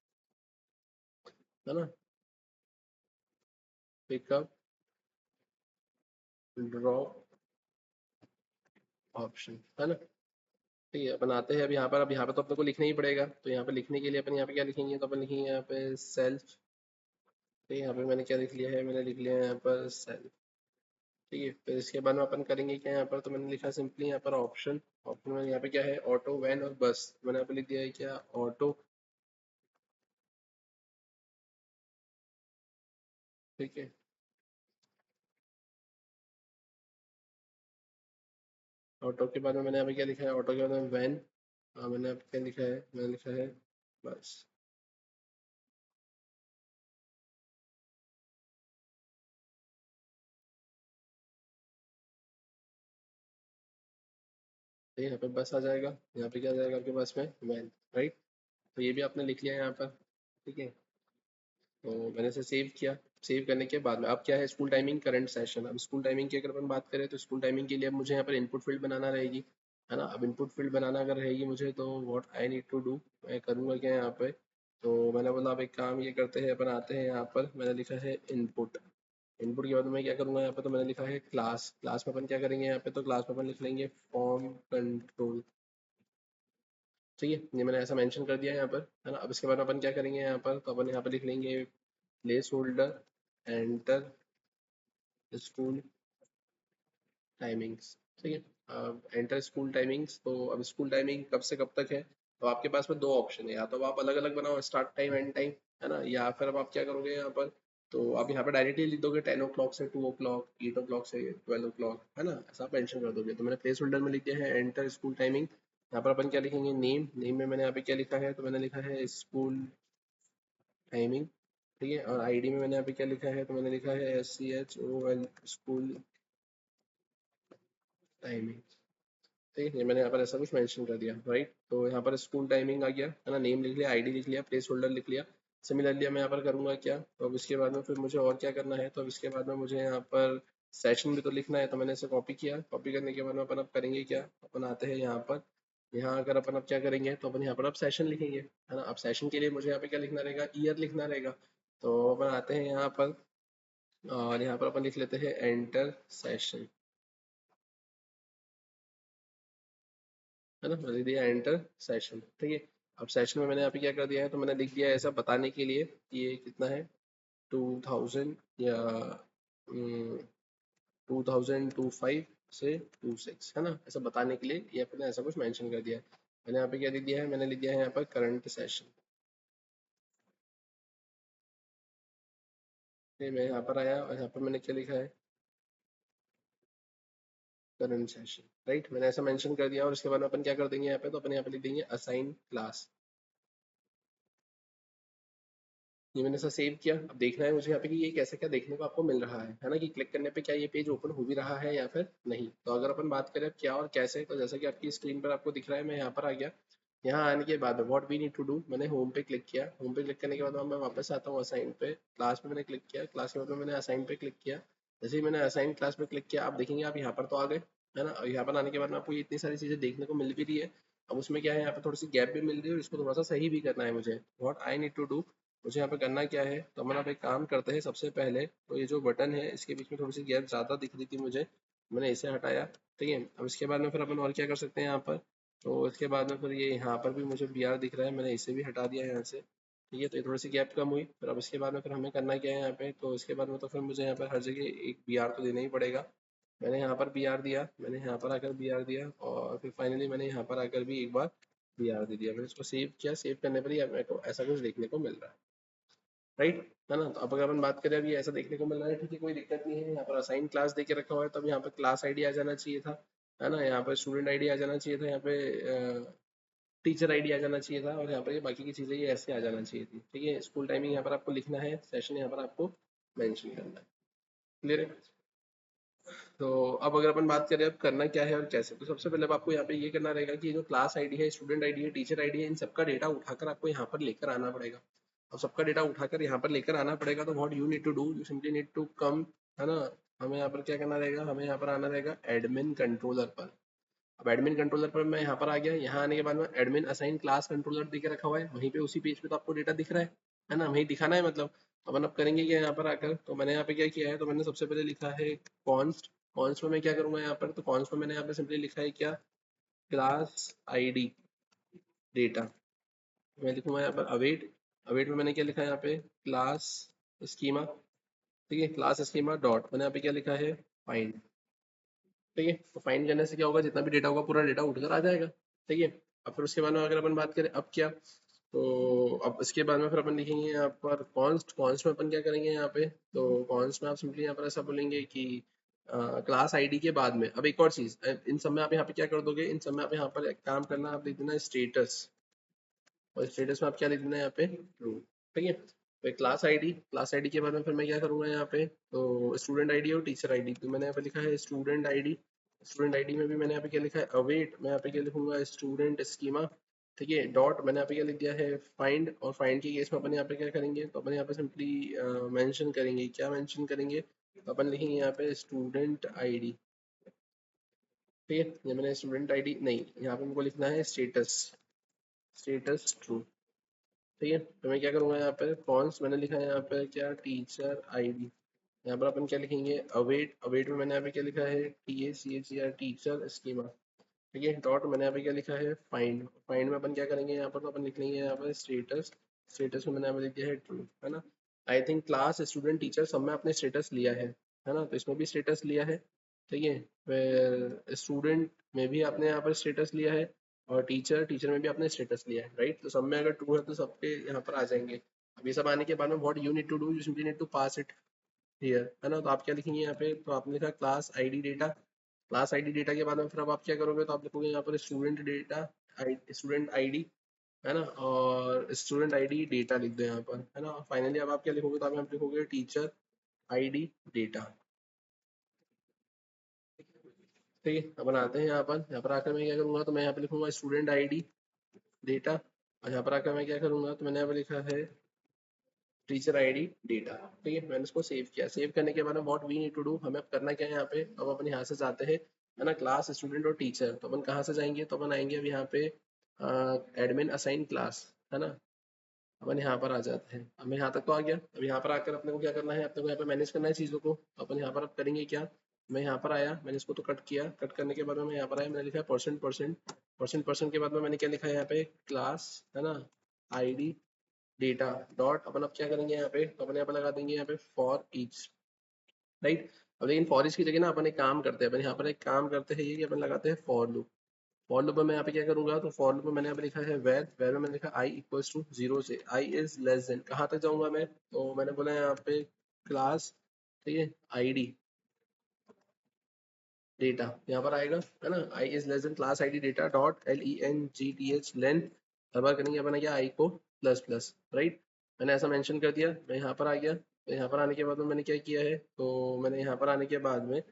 है ना, पिकअप ड्रॉप ऑप्शन, है ना। ठीक है, अपन आते हैं अब यहाँ पर, अब यहाँ पे तो अपने को लिखना ही पड़ेगा, तो यहाँ पे लिखने के लिए अपन यहाँ पे क्या लिखेंगे, तो अपन लिखेंगे यहाँ पे सेल्फ। ठीक है, यहाँ पे मैंने क्या लिख लिया है, मैंने लिख लिया है यहाँ पर सेल्फ। ठीक है, फिर इसके बाद में अपन करेंगे क्या यहाँ पर, तो मैंने लिखा सिंपली यहाँ पर ऑप्शन। ऑप्शन में यहाँ पे क्या है, ऑटो, वैन और बस। मैंने यहाँ पे लिख दिया है क्या, ऑटो। ठीक है, ऑटो के बाद में मैंने यहाँ पे क्या लिखा है, ऑटो के बाद में वैन। मैंने यहाँ पे क्या लिखा है, मैंने लिखा है बस। ठीक है, यहाँ पे बस आ जाएगा, यहाँ पे क्या आ जाएगा आपके पास में, वैन। राइट, तो ये भी आपने लिख लिया यहाँ पर। ठीक है, तो मैंने इसे सेव किया। सेव करने के बाद में अब क्या है, स्कूल टाइमिंग करंट सेशन। अब स्कूल टाइमिंग की अगर अपन बात करें, तो स्कूल टाइमिंग के लिए अब मुझे यहाँ पर इनपुट फील्ड बनाना रहेगी, है ना। अब इनपुट फील्ड बनाना अगर रहेगी मुझे, तो what I need to do, मैं करूँगा क्या यहाँ पे, तो मैंने बोला अब एक काम ये करते हैं, अपन आते हैं यहाँ पर, मैंने लिखा है इनपुट। इनपुट के बाद में मैं क्या करूँगा यहाँ पे, तो मैंने लिखा है क्लास। क्लास में अपन क्या करेंगे यहाँ पे, तो क्लास में अपन लिख लेंगे फॉर्म कंट्रोल। ठीक है, ये मैंने ऐसा मेंशन कर दिया है यहाँ पर, है ना। अब इसके बाद अपन क्या करेंगे यहाँ पर, तो अपन यहाँ पर लिख लेंगे place holder enter school timings. ठीक है, अब एंटर स्कूल टाइमिंग्स, तो अब स्कूल टाइमिंग कब से कब तक है, तो आपके पास में दो ऑप्शन है, या तो अब आप अलग अलग बनाओ स्टार्ट टाइम एंड टाइम, है ना, या फिर अब आप क्या करोगे यहाँ पर, तो आप यहाँ पर डायरेक्टली लिख दोगे 10 o'clock से 2 o'clock, 8 o'clock से 12 o'clock, है ना, ऐसा आप मेंशन कर दोगे। तो मैंने प्लेस होल्डर में लिख दिया है एंटर स्कूल टाइमिंग। यहाँ पर अपन क्या लिखेंगे, नेम। नेम में मैंने यहाँ पे क्या लिखा है, तो मैंने लिखा है स्कूल टाइमिंग। ठीक है, और आईडी में मैंने यहाँ पे क्या लिखा है, तो मैंने लिखा है SCHOL स्कूल टाइमिंग। ठीक है, ये मैंने यहाँ पर ऐसा कुछ मेंशन कर दिया। राइट, तो यहाँ पर स्कूल टाइमिंग आ गया, है ना, नेम लिख लिया, आईडी लिख लिया, प्लेस होल्डर लिख लिया। सिमिलरली मैं यहाँ पर करूँगा क्या, तो अब इसके बाद में फिर मुझे और क्या करना है, तो अब इसके बाद में मुझे यहाँ पर सेशन भी तो लिखना है, तो मैंने इसे कॉपी किया। कॉपी करने के बाद में अपन अब करेंगे क्या, अपन आते हैं यहाँ पर, यहाँ अगर अपन अब क्या करेंगे, तो अपन यहाँ पर अब सेशन लिखेंगे, है ना। अब सेशन के लिए मुझे यहाँ पे क्या लिखना रहेगा, ईयर लिखना रहेगा। तो अपन आते हैं यहाँ पर, और यहाँ पर अपन लिख लेते हैं एंटर सेशन, है ना, मैंने दिया एंटर सेशन। ठीक है, अब सेशन में मैंने यहाँ पे क्या कर दिया है, तो मैंने लिख दिया है ऐसा बताने के लिए कि ये कितना है, 2000 या 2025 से 26, है ना, ऐसा बताने के लिए ये अपने ऐसा कुछ मेंशन कर दिया है। मैंने यहाँ पे क्या लिख दिया है, मैंने लिख दिया है यहाँ पर करंट सेशन। फिर मैं यहाँ पर आया, और यहाँ पर मैंने क्या लिखा है, करंट सेशन। राइट, मैंने ऐसा मेंशन कर दिया, और उसके बाद अपन क्या कर देंगे यहाँ पे, तो अपन यहाँ पे लिख देंगे असाइन क्लास। ये मैंने ऐसा सेव किया। अब देखना है मुझे यहाँ पे कि ये कैसे क्या देखने को आपको मिल रहा है ना, कि क्लिक करने पे क्या ये पेज ओपन हो भी रहा है या फिर नहीं। तो अगर अपन बात करें अब क्या और कैसे, तो जैसा कि आपकी स्क्रीन पर आपको दिख रहा है, मैं यहाँ पर आ गया। यहाँ आने के बाद what we need to do, मैंने होम पे क्लिक किया। होम पे क्लिक करने के बाद मैं वापस आता हूँ असाइन पे। क्लास पे मैंने क्लिक किया, क्लास के बाद में मैंने असाइन पे क्लिक किया। जैसे ही मैंने असाइन क्लास पे क्लिक किया, आप देखेंगे आप यहाँ पर तो आ गए, है ना। और यहाँ पर आने के बाद में आपको ये इतनी सारी चीजें देखने को मिल भी रही है। अब उसमें क्या है, यहाँ पे थोड़ी सी गैप भी मिल रही है, और इसको थोड़ा सा सही भी करना है मुझे। What I need to do, मुझे यहाँ पे करना क्या है, तो अपन आप एक काम करते हैं, सबसे पहले तो ये जो बटन है इसके बीच में थोड़ी सी गैप ज़्यादा दिख रही थी मुझे, मैंने इसे हटाया। ठीक है, अब इसके बाद में फिर अपन और क्या कर सकते हैं यहाँ पर, तो इसके बाद में फिर ये यहाँ पर भी मुझे BR दिख रहा है, मैंने इसे भी हटा दिया है यहाँ से। ठीक है, तो ये थोड़ी सी गैप कम हुई। फिर अब इसके बाद में फिर हमें करना क्या है यहाँ पे, तो इसके बाद में तो फिर मुझे यहाँ पर हर जगह एक BR तो देना ही पड़ेगा। मैंने यहाँ पर BR दिया, मैंने यहाँ पर आकर BR दिया, और फिर फाइनली मैंने यहाँ पर आकर भी एक बार BR दे दिया। मैंने इसको सेव किया, सेव करने पर ही मेरे को ऐसा कुछ देखने को मिल रहा है। राइट, है ना। तो अब अगर अपन बात करें, अभी ऐसा देखने को मिल रहा है, ठीक है, कोई दिक्कत नहीं है। यहाँ पर असाइन क्लास दे के रखा हुआ है, तब यहाँ पे क्लास आईडी आ जाना चाहिए था, है ना। यहाँ पे स्टूडेंट आईडी आ जाना चाहिए था, यहाँ पे टीचर आईडी आ जाना चाहिए था, और यहाँ पर ये बाकी की चीज़ें ये ऐसे आ जाना चाहिए थी। ठीक है, स्कूल टाइमिंग यहाँ पर आपको लिखना है, सेशन यहाँ पर आपको मेंशन करना है। क्लियर है। तो अब अगर अपन बात करें अब करना क्या है और कैसे, तो सबसे पहले अब आपको यहाँ पे ये करना रहेगा कि ये जो क्लास आईडी है, स्टूडेंट आईडी है, टीचर आईडी है, इन सबका डेटा उठाकर आपको यहाँ पर लेकर आना पड़ेगा। और सबका डेटा उठाकर यहाँ पर लेकर आना पड़ेगा, तो what you need to do, you simply need to come, है ना। हमें यहाँ पर क्या करना रहेगा, हमें यहाँ पर आना रहेगा एडमिन कंट्रोलर पर। अब एडमिन कंट्रोलर पर मैं यहाँ पर आ गया। यहाँ आने के बाद में एडमिन असाइन क्लास कंट्रोलर दिख रखा हुआ है, वहीं पे उसी पेज पे तो आपको डेटा दिख रहा है ना, वहीं दिखाना है मतलब। अपन अब करेंगे क्या यहाँ पर आकर, तो मैंने यहाँ पे क्या किया है, तो मैंने सबसे पहले लिखा है कॉन्स्ट। कॉन्स्ट में मैं क्या करूंगा यहाँ पर, तो कॉन्स्ट में मैंने यहाँ पे सिंपली लिखा है क्या, क्लास आईडी डेटा। मैं लिखूंगा यहाँ पर अवेट। अवेट में मैंने क्या लिखा है यहाँ पे, क्लास स्कीमा। ठीक है, क्लास स्कीमा डॉट मैंने यहाँ पे क्या लिखा है, फाइंड। ठीक है, तो फाइंड करने से क्या होगा, जितना भी डेटा होगा पूरा डेटा उठकर आ जाएगा। ठीक है, अब फिर उसके बाद में अगर अपन बात करें अब क्या, तो अब इसके बाद में फिर अपन लिखेंगे यहाँ पर कॉन्स्ट। कॉन्स्ट में अपन क्या करेंगे यहाँ पे, तो कॉन्स्ट में आप सिंपली यहाँ पर ऐसा बोलेंगे कि क्लास आईडी के बाद में, अब एक और चीज, इन सब में आप यहाँ पे क्या कर दोगे, इन सब में आप यहाँ पर एक काम करना, आप लिख देना स्टेटस। और स्टेटस में आप क्या लिख देना है यहाँ पे, ट्रू। ठीक है, तो क्लास आईडी के बाद में फिर मैं क्या करूंगा यहाँ पे, तो स्टूडेंट आईडी और टीचर आईडी, तो मैंने यहाँ पे लिखा है स्टूडेंट आईडी। स्टूडेंट आईडी में भी मैंने यहाँ पे क्या लिखा है, अवेट। मैं यहाँ पे क्या लिखूंगा, स्टूडेंट स्कीमा। ठीक है, डॉट मैंने यहाँ पे क्या लिख दिया है, फाइंड। और फाइंड के केस में अपन यहाँ पे क्या करेंगे, तो अपन यहाँ पे सिंपली मेंशन करेंगे, क्या मेंशन करेंगे, तो अपन लिखेंगे यहाँ पे स्टूडेंट आईडी। ठीक है, ये मैंने स्टूडेंट आईडी नहीं, यहाँ पे हमको लिखना है स्टेटस। Status true. ठीक है, तो मैं क्या करूंगा यहाँ पे, कॉन्स मैंने लिखा है यहाँ पे क्या, टीचर आईडी। यहाँ पर अपन क्या लिखेंगे, अवेट। अवेट में मैंने यहाँ पे क्या लिखा है, TACHER, टीचर स्कीमा। ठीक है, डॉट मैंने यहाँ पे क्या लिखा है, फाइंड। फाइंड में अपन क्या करेंगे यहाँ पर, तो अपन लिख लेंगे यहाँ पर स्टेटस। स्टेटस में मैंने यहाँ पे लिख दिया है ट्रू, है ना। I think class student teacher सब में आपने स्टेटस लिया है ना, तो इसमें भी स्टेटस लिया है। ठीक है, फिर स्टूडेंट में भी आपने यहाँ पर स्टेटस लिया है, और टीचर टीचर में भी आपने स्टेटस लिया है, राइट। तो सब में अगर ट्रू है तो सबके यहाँ पर आ जाएंगे। अब ये सब आने के बाद में what you need to do, you simply need to pass it here, है ना। तो आप क्या लिखेंगे यहाँ पे, तो आपने लिखा class ID data. Class ID data के बाद में फिर अब आप क्या करोगे, तो आप लिखोगे यहाँ पर स्टूडेंट डेटा, स्टूडेंट आईडी, है ना, और स्टूडेंट आईडी डेटा लिख दो यहाँ पर, है ना। फाइनली अब आप क्या लिखोगे, तो आप यहाँ पे लिखोगे टीचर आईडी डेटा। ठीक है, अपन आते हैं यहाँ पर आकर मैं क्या करूंगा, तो मैं यहाँ पे लिखूंगा स्टूडेंट आईडी डेटा। और यहाँ पर आकर मैं क्या करूंगा, तो मैंने यहाँ पे लिखा है टीचर आईडी डेटा। ठीक है, मैंने इसको सेव किया। सेव करने के बाद what we need to do, हमें अब करना क्या है यहाँ पे, अब अपन यहाँ से जाते हैं, है ना, क्लास स्टूडेंट और टीचर। तो अपन कहाँ से जाएंगे, तो अपन आएंगे अब यहाँ पे एडमिन असाइन क्लास, है ना। अपन यहाँ पर आ जाते हैं, अब मैं यहाँ तक तो आ गया। अब यहाँ पर आकर अपने को क्या करना है, अपने को यहाँ पे मैनेज करना है चीज़ों को। तो अपन यहाँ पर अब करेंगे क्या, मैं यहाँ पर आया, मैंने इसको तो कट किया। कट करने के बाद में मैं यहाँ पर आया, मैंने लिखा है परसेंट परसेंट। परसेंट परसेंट के बाद में मैंने क्या लिखा है यहाँ पे, क्लास, है ना, आईडी डेटा डॉट। अपन अब क्या करेंगे यहाँ पे, तो अपन यहाँ पे लगा देंगे यहाँ पे फॉर ईच, राइट। अब लेकिन फॉर ईच की जगह ना अपन एक काम करते हैं, अपन यहाँ पर एक काम करते हैं ये कि अपन लगाते हैं फॉर लूप। फॉर लूप में मैं यहाँ पे क्या करूंगा, तो फॉर लूप में मैंने यहाँ पे लिखा है वेर। वेर में मैंने लिखा आई इक्वल्स टू जीरो से आई इज लेस देन, कहाँ तक जाऊंगा मैं, तो मैंने बोला यहाँ पे क्लास, ठीक है, आईडी डेटा यहाँ पर आएगा, है ना। आई is less than class ID data dot LENGTH length. हर बार करेंगे अपन क्या, आई को प्लस प्लस, राइट। मैंने ऐसा मेंशन कर दिया। मैं यहाँ पर आ गया। तो यहाँ पर आने के बाद में मैंने क्या किया है, तो मैंने यहाँ पर आने के बाद में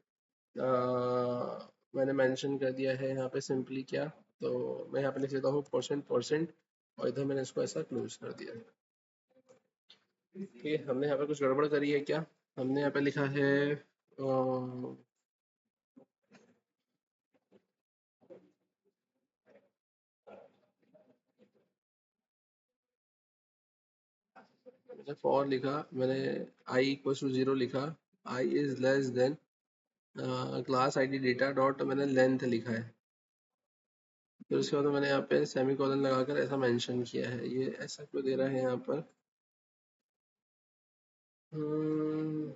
मैंने मेंशन कर दिया है यहाँ पे सिंपली क्या, तो मैं यहाँ पे लिख देता हूँ परसेंट परसेंट। और इधर मैंने इसको ऐसा क्लोज कर दिया। ठीक है, हमने यहाँ पे कुछ गड़बड़ करी है क्या, हमने यहाँ पे लिखा है मैंने फॉर लिखा, मैंने आई इक्वल टू जीरो लिखा, I is less than class ID data dot मैंने लेंथ लिखा है। फिर उसके बाद मैंने यहाँ पे सेमी कॉलन लगाकर ऐसा मेंशन किया है। ये ऐसा क्यों दे रहा है यहाँ पर, हम्म,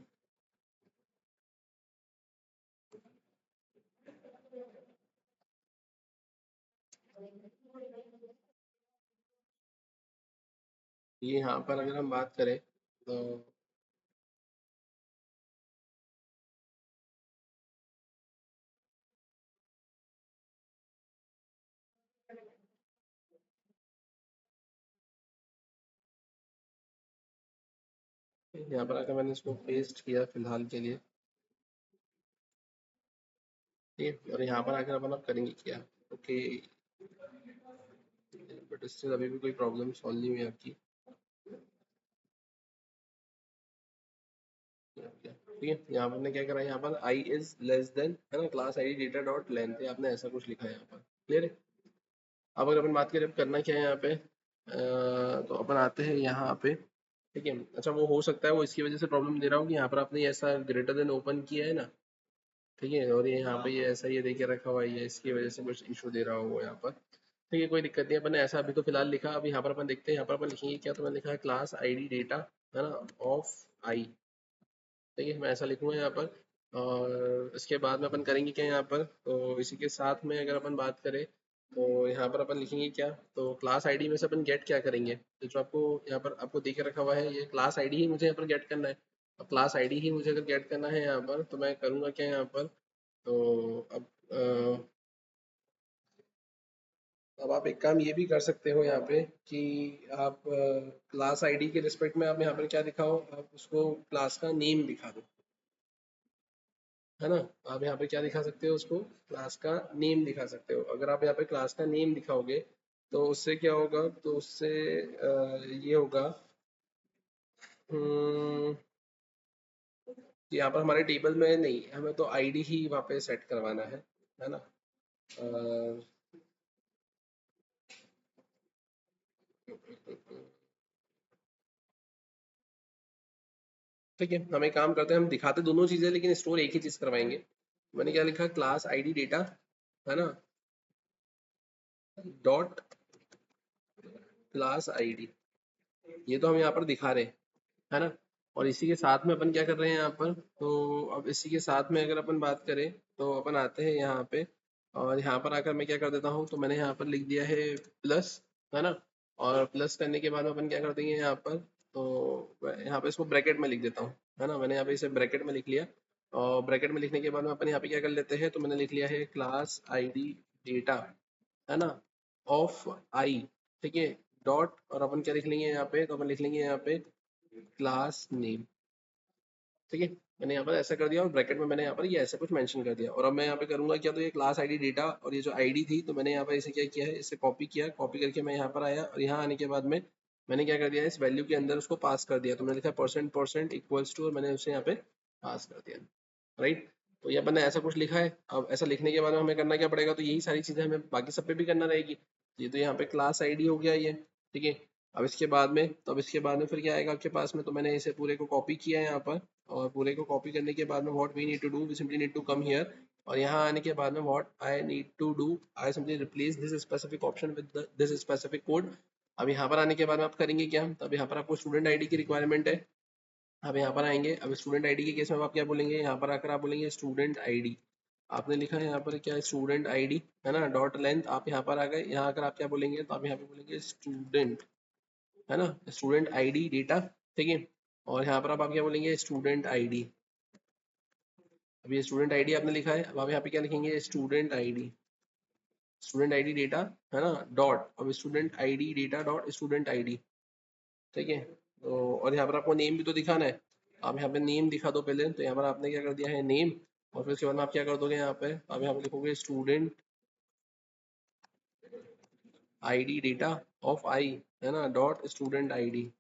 ये यहाँ पर अगर हम बात करें तो यहाँ पर आकर मैंने इसको पेस्ट किया फिलहाल के लिए। ठीक है। और यहाँ पर आकर अपन अब करेंगे क्या, ओके, बट इससे अभी भी कोई प्रॉब्लम सॉल्व नहीं हुई आपकी। ठीक है, यहाँ पर ने क्या करा, यहाँ पर आई इज लेस देन, है ना, क्लास आई डेटा डॉट लेंथ, आपने ऐसा कुछ लिखा है यहाँ पर, क्लियर है। अब अगर अपन बात करें अब करना क्या है यहाँ पे, तो अपन आते हैं यहाँ पे, ठीक है। अच्छा, वो हो सकता है वो इसकी वजह से प्रॉब्लम दे रहा हूँ कि यहाँ पर आपने ये ऐसा ग्रेटर देन ओपन किया है ना, ठीक है, और ये यहाँ पे ये ऐसा ये देके रखा हुआ है, ये इसकी वजह से कुछ इशू दे रहा होगा यहाँ पर। ठीक है, कोई दिक्कत नहीं, अपन ने ऐसा अभी तो फिलहाल लिखा। अब यहाँ पर अपन देखते हैं, यहाँ पर अपन लिखेंगे क्या, तो मैंने लिखा है क्लास आईडी डेटा, है ना, ऑफ आई। ठीक है, मैं ऐसा लिखूंगा यहाँ पर। और इसके बाद में अपन करेंगे क्या यहाँ पर, तो इसी के साथ में अगर अपन बात करें तो यहाँ पर अपन लिखेंगे क्या, तो क्लास आईडी में से अपन गेट क्या करेंगे, तो जो आपको यहाँ पर आपको दे के रखा हुआ है, ये क्लास आईडी ही मुझे यहाँ पर गेट करना है। अब क्लास आईडी ही मुझे अगर गेट करना है यहाँ पर, तो मैं करूँगा क्या यहाँ पर, तो अब आप एक काम ये भी कर सकते हो यहाँ पे कि आप क्लास आईडी के रिस्पेक्ट में आप यहाँ पर क्या दिखाओ, आप उसको क्लास का नेम दिखा दो, है ना। आप यहाँ पे क्या दिखा सकते हो, उसको क्लास का नेम दिखा सकते हो। अगर आप यहाँ पे क्लास का नेम दिखाओगे तो उससे क्या होगा, तो उससे ये होगा, हम्म, कि यहाँ पर हमारे टेबल में नहीं, हमें तो आईडी ही वहाँ पे सेट करवाना है ना। अ, ठीक है, हम एक काम करते हैं, हम दिखाते दोनों चीजें लेकिन स्टोर एक ही चीज करवाएंगे। मैंने क्या लिखा, क्लास आईडी डेटा, है ना, डॉट क्लास आईडी, ये तो हम यहाँ पर दिखा रहे हैं, है ना। और इसी के साथ में अपन क्या कर रहे हैं यहाँ पर, तो अब इसी के साथ में अगर अपन बात करें तो अपन आते हैं यहाँ पे, और यहाँ पर आकर मैं क्या कर देता हूँ, तो मैंने यहाँ पर लिख दिया है प्लस, है ना। और प्लस करने के बाद में अपन क्या कर देंगे यहाँ पर, तो यहाँ पे इसको ब्रैकेट में लिख देता हूँ, है ना। मैंने यहाँ पे इसे ब्रैकेट में लिख लिया, और ब्रैकेट में लिखने के बाद में अपन यहाँ पे क्या कर लेते हैं, तो मैंने लिख लिया है क्लास आईडी डेटा, है ना, ऑफ आई, ठीक है, डॉट, और अपन क्या लिख लेंगे यहाँ पे, तो अपन लिख लेंगे यहाँ पे क्लास नेम, ठीक है। मैंने यहाँ पर ऐसा कर दिया, और ब्रैकेट में मैंने यहाँ पर ये ऐसा कुछ मेंशन कर दिया। और अब मैं यहाँ पे करूंगा क्या, तो ये क्लास आईडी डेटा और ये जो आईडी थी, तो मैंने यहाँ पर इसे क्या किया है, इसे कॉपी किया, कॉपी करके मैं यहाँ पर आया, और यहाँ आने के बाद में मैंने क्या कर दिया, इस वैल्यू के अंदर उसको पास कर दिया, तो मैंने लिखा परसेंट परसेंट इक्वल्स टू, और मैंने उसे यहाँ पे पास कर दिया, राइट। तो ये अपन ने ऐसा कुछ लिखा है। अब ऐसा लिखने के बाद में हमें करना क्या पड़ेगा, तो यही सारी चीजें हमें बाकी सब पे भी करना रहेगी। ये तो यहाँ पे क्लास आईडी हो गया ये, ठीक है। अब इसके बाद में, तो अब इसके बाद में फिर क्या आएगा आपके पास में, तो मैंने इसे पूरे को कॉपी किया है यहाँ पर, और पूरे को कॉपी करने के बाद में what we need to do, we simply need to come here, और यहाँ आने के बाद में what I need to do, I simply replace this specific option with this specific code. अब यहाँ पर आने के बाद में आप करेंगे क्या, तो अब यहाँ पर आपको स्टूडेंट आईडी की रिक्वायरमेंट है। अब यहाँ पर आएंगे, अब स्टूडेंट आईडी के केस में आप क्या बोलेंगे, यहाँ पर आकर आप बोलेंगे स्टूडेंट आईडी, आपने लिखा है यहाँ पर क्या, स्टूडेंट आईडी, है ना, डॉट लेंथ, आप यहाँ पर आ गए, यहाँ आकर आप क्या बोलेंगे, तो आप यहाँ पे बोलेंगे स्टूडेंट, है ना, स्टूडेंट आईडी डेटा, ठीक है। और यहाँ पर आप क्या बोलेंगे, स्टूडेंट आईडी। अब ये स्टूडेंट आईडी आपने लिखा है, अब आप यहाँ पे क्या लिखेंगे, student ID, student ID data, है ना, डॉट, अब student ID data dot student ID, ठीक है। तो और यहाँ पर आपको नेम भी तो दिखाना है, आप यहाँ पे नेम दिखा दो पहले, तो यहाँ पर आपने क्या कर दिया है, नेम, और फिर उसके बाद में आप क्या कर दोगे, यहाँ पे आप यहाँ पे लिखोगे स्टूडेंट आईडी डेटा ऑफ आई, है ना, डॉट स्टूडेंट आईडी,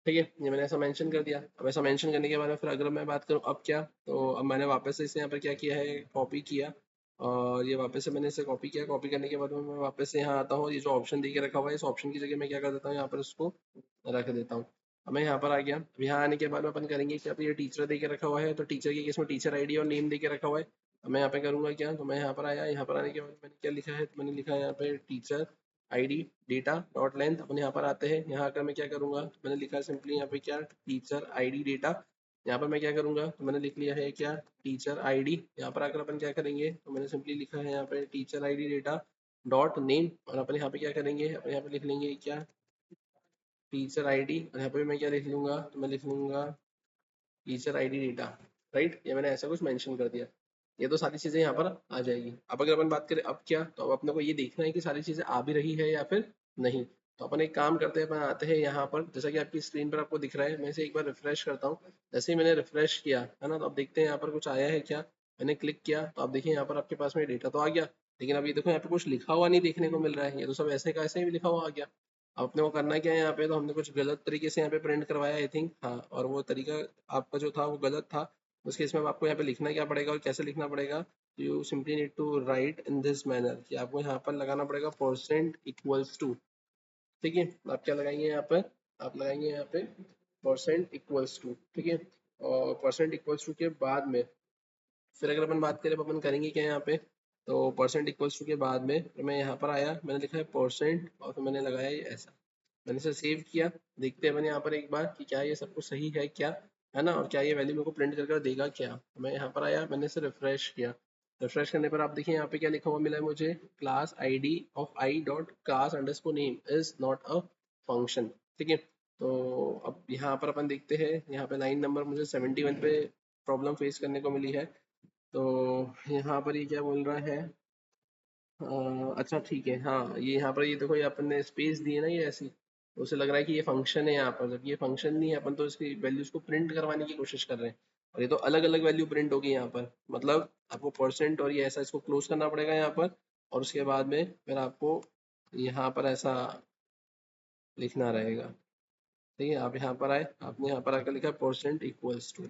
ठीक है। ये मैंने ऐसा मेंशन कर दिया। अब ऐसा मेंशन करने के बाद में फिर अगर मैं बात करूँ अब क्या, तो अब मैंने वापस से इसे यहाँ पर क्या किया है, कॉपी किया, और ये वापस से मैंने इसे कॉपी किया, कॉपी करने के बाद में मैं वापस से यहाँ आता हूँ, ये जो ऑप्शन दे के रखा हुआ है, इस ऑप्शन की जगह मैं क्या कर देता हूँ, यहाँ पर इसको रख देता हूँ। अब मैं यहाँ पर आ गया, अब यहाँ आने के बाद में अपन करेंगे क्या, तो ये टीचर दे के रखा हुआ है, तो टीचर के केस में टीचर आईडी और नेम दे के रखा हुआ है। अब मैं यहाँ पे करूँगा क्या, तो मैं यहाँ पर आया, यहाँ पर आने के बाद मैंने क्या लिखा है, तो मैंने लिखा है यहाँ पे teacher ID data dot length, अपन यहाँ पर आते हैं, यहाँ आकर मैं क्या करूँगा, तो मैंने लिखा है सिंपली यहाँ पे क्या, टीचर आईडी डेटा, यहाँ पर मैं क्या करूँगा, तो मैंने लिख लिया है क्या, टीचर आईडी, यहाँ पर आकर अपन क्या करेंगे, तो मैंने सिंपली लिखा है यहाँ पे teacher ID data dot name, और अपन यहाँ पे क्या करेंगे, अपन यहाँ पे लिख लेंगे क्या, टीचर आईडी, और यहाँ पे मैं क्या लिख लूंगा, तो मैं लिख लूंगा टीचर आईडी डेटा, राइट। ये मैंने ऐसा कुछ मेंशन कर दिया। ये तो सारी चीजें यहाँ पर आ जाएगी। अब अगर अपन बात करें अब क्या, तो अब अपने को ये देखना है कि सारी चीजें आ भी रही है या फिर नहीं। तो अपन एक काम करते हैं, अपन आते हैं यहाँ पर, जैसा कि आपकी स्क्रीन पर आपको दिख रहा है, मैं इसे एक बार रिफ्रेश करता हूँ। जैसे ही मैंने रिफ्रेश किया है ना, तो अब देखते हैं यहाँ पर कुछ आया है क्या। मैंने क्लिक किया तो आप देखिए यहाँ पर आपके पास में डेटा तो आ गया, लेकिन अब ये देखो यहाँ पे कुछ लिखा हुआ नहीं देखने को मिल रहा है, ये तो सब ऐसे का ऐसे ही लिखा हुआ आ गया। अब अपने को करना क्या है यहाँ पे, तो हमने कुछ गलत तरीके से यहाँ पे प्रिंट करवाया आई थिंक, हाँ, और वो तरीका आपका जो था वो गलत था। उस केस में अब आपको यहाँ पे लिखना क्या पड़ेगा और कैसे लिखना पड़ेगा, you simply need to write in this manner, कि आपको यहाँ पर लगाना पड़ेगा परसेंट इक्वल्स टू। ठीक है, आप क्या लगाएंगे यहाँ पर, आप लगाएंगे यहाँ पे परसेंट इक्वल्स टू। ठीक है, और परसेंट इक्वल्स टू के बाद में फिर अगर अपन बात करें, अब अपन करेंगे क्या यहाँ पे, तो परसेंट इक्वल्स टू के बाद में फिर मैं यहाँ पर आया, मैंने लिखा है परसेंट और फिर मैंने लगाया ये ऐसा, मैंने इसे सेव किया। देखते हैं मैंने यहाँ पर एक बार कि क्या ये सब कुछ सही है क्या, है ना, और क्या ये वैल्यू मेरे को प्रिंट करके देगा क्या। तो मैं यहाँ पर आया, मैंने इसे रिफ्रेश किया। रिफ्रेश करने पर आप देखिए यहाँ पे क्या लिखा हुआ मिला है मुझे, class ID of I dot class underscore name is not a function. ठीक है, तो अब यहाँ पर अपन देखते हैं, यहाँ पे लाइन नंबर मुझे 71 पे प्रॉब्लम फेस करने को मिली है। तो यहाँ पर ये क्या बोल रहा है, अच्छा ठीक है, हाँ, ये यहाँ पर ये देखो, ये अपन ने स्पेस दी है ना ये ऐसी, तो उसे लग रहा है कि ये फंक्शन है यहाँ पर, जब ये फंक्शन नहीं है अपन तो इसकी वैल्यूज को प्रिंट करवाने की कोशिश कर रहे हैं, और ये तो अलग अलग वैल्यू प्रिंट होगी यहाँ पर, मतलब आपको परसेंट और ये ऐसा इसको क्लोज करना पड़ेगा यहाँ पर, और उसके बाद में फिर आपको यहाँ पर ऐसा लिखना रहेगा। ठीक है, आप यहाँ पर आए, आपने यहाँ पर आकर लिखा परसेंट इक्वल्स टू,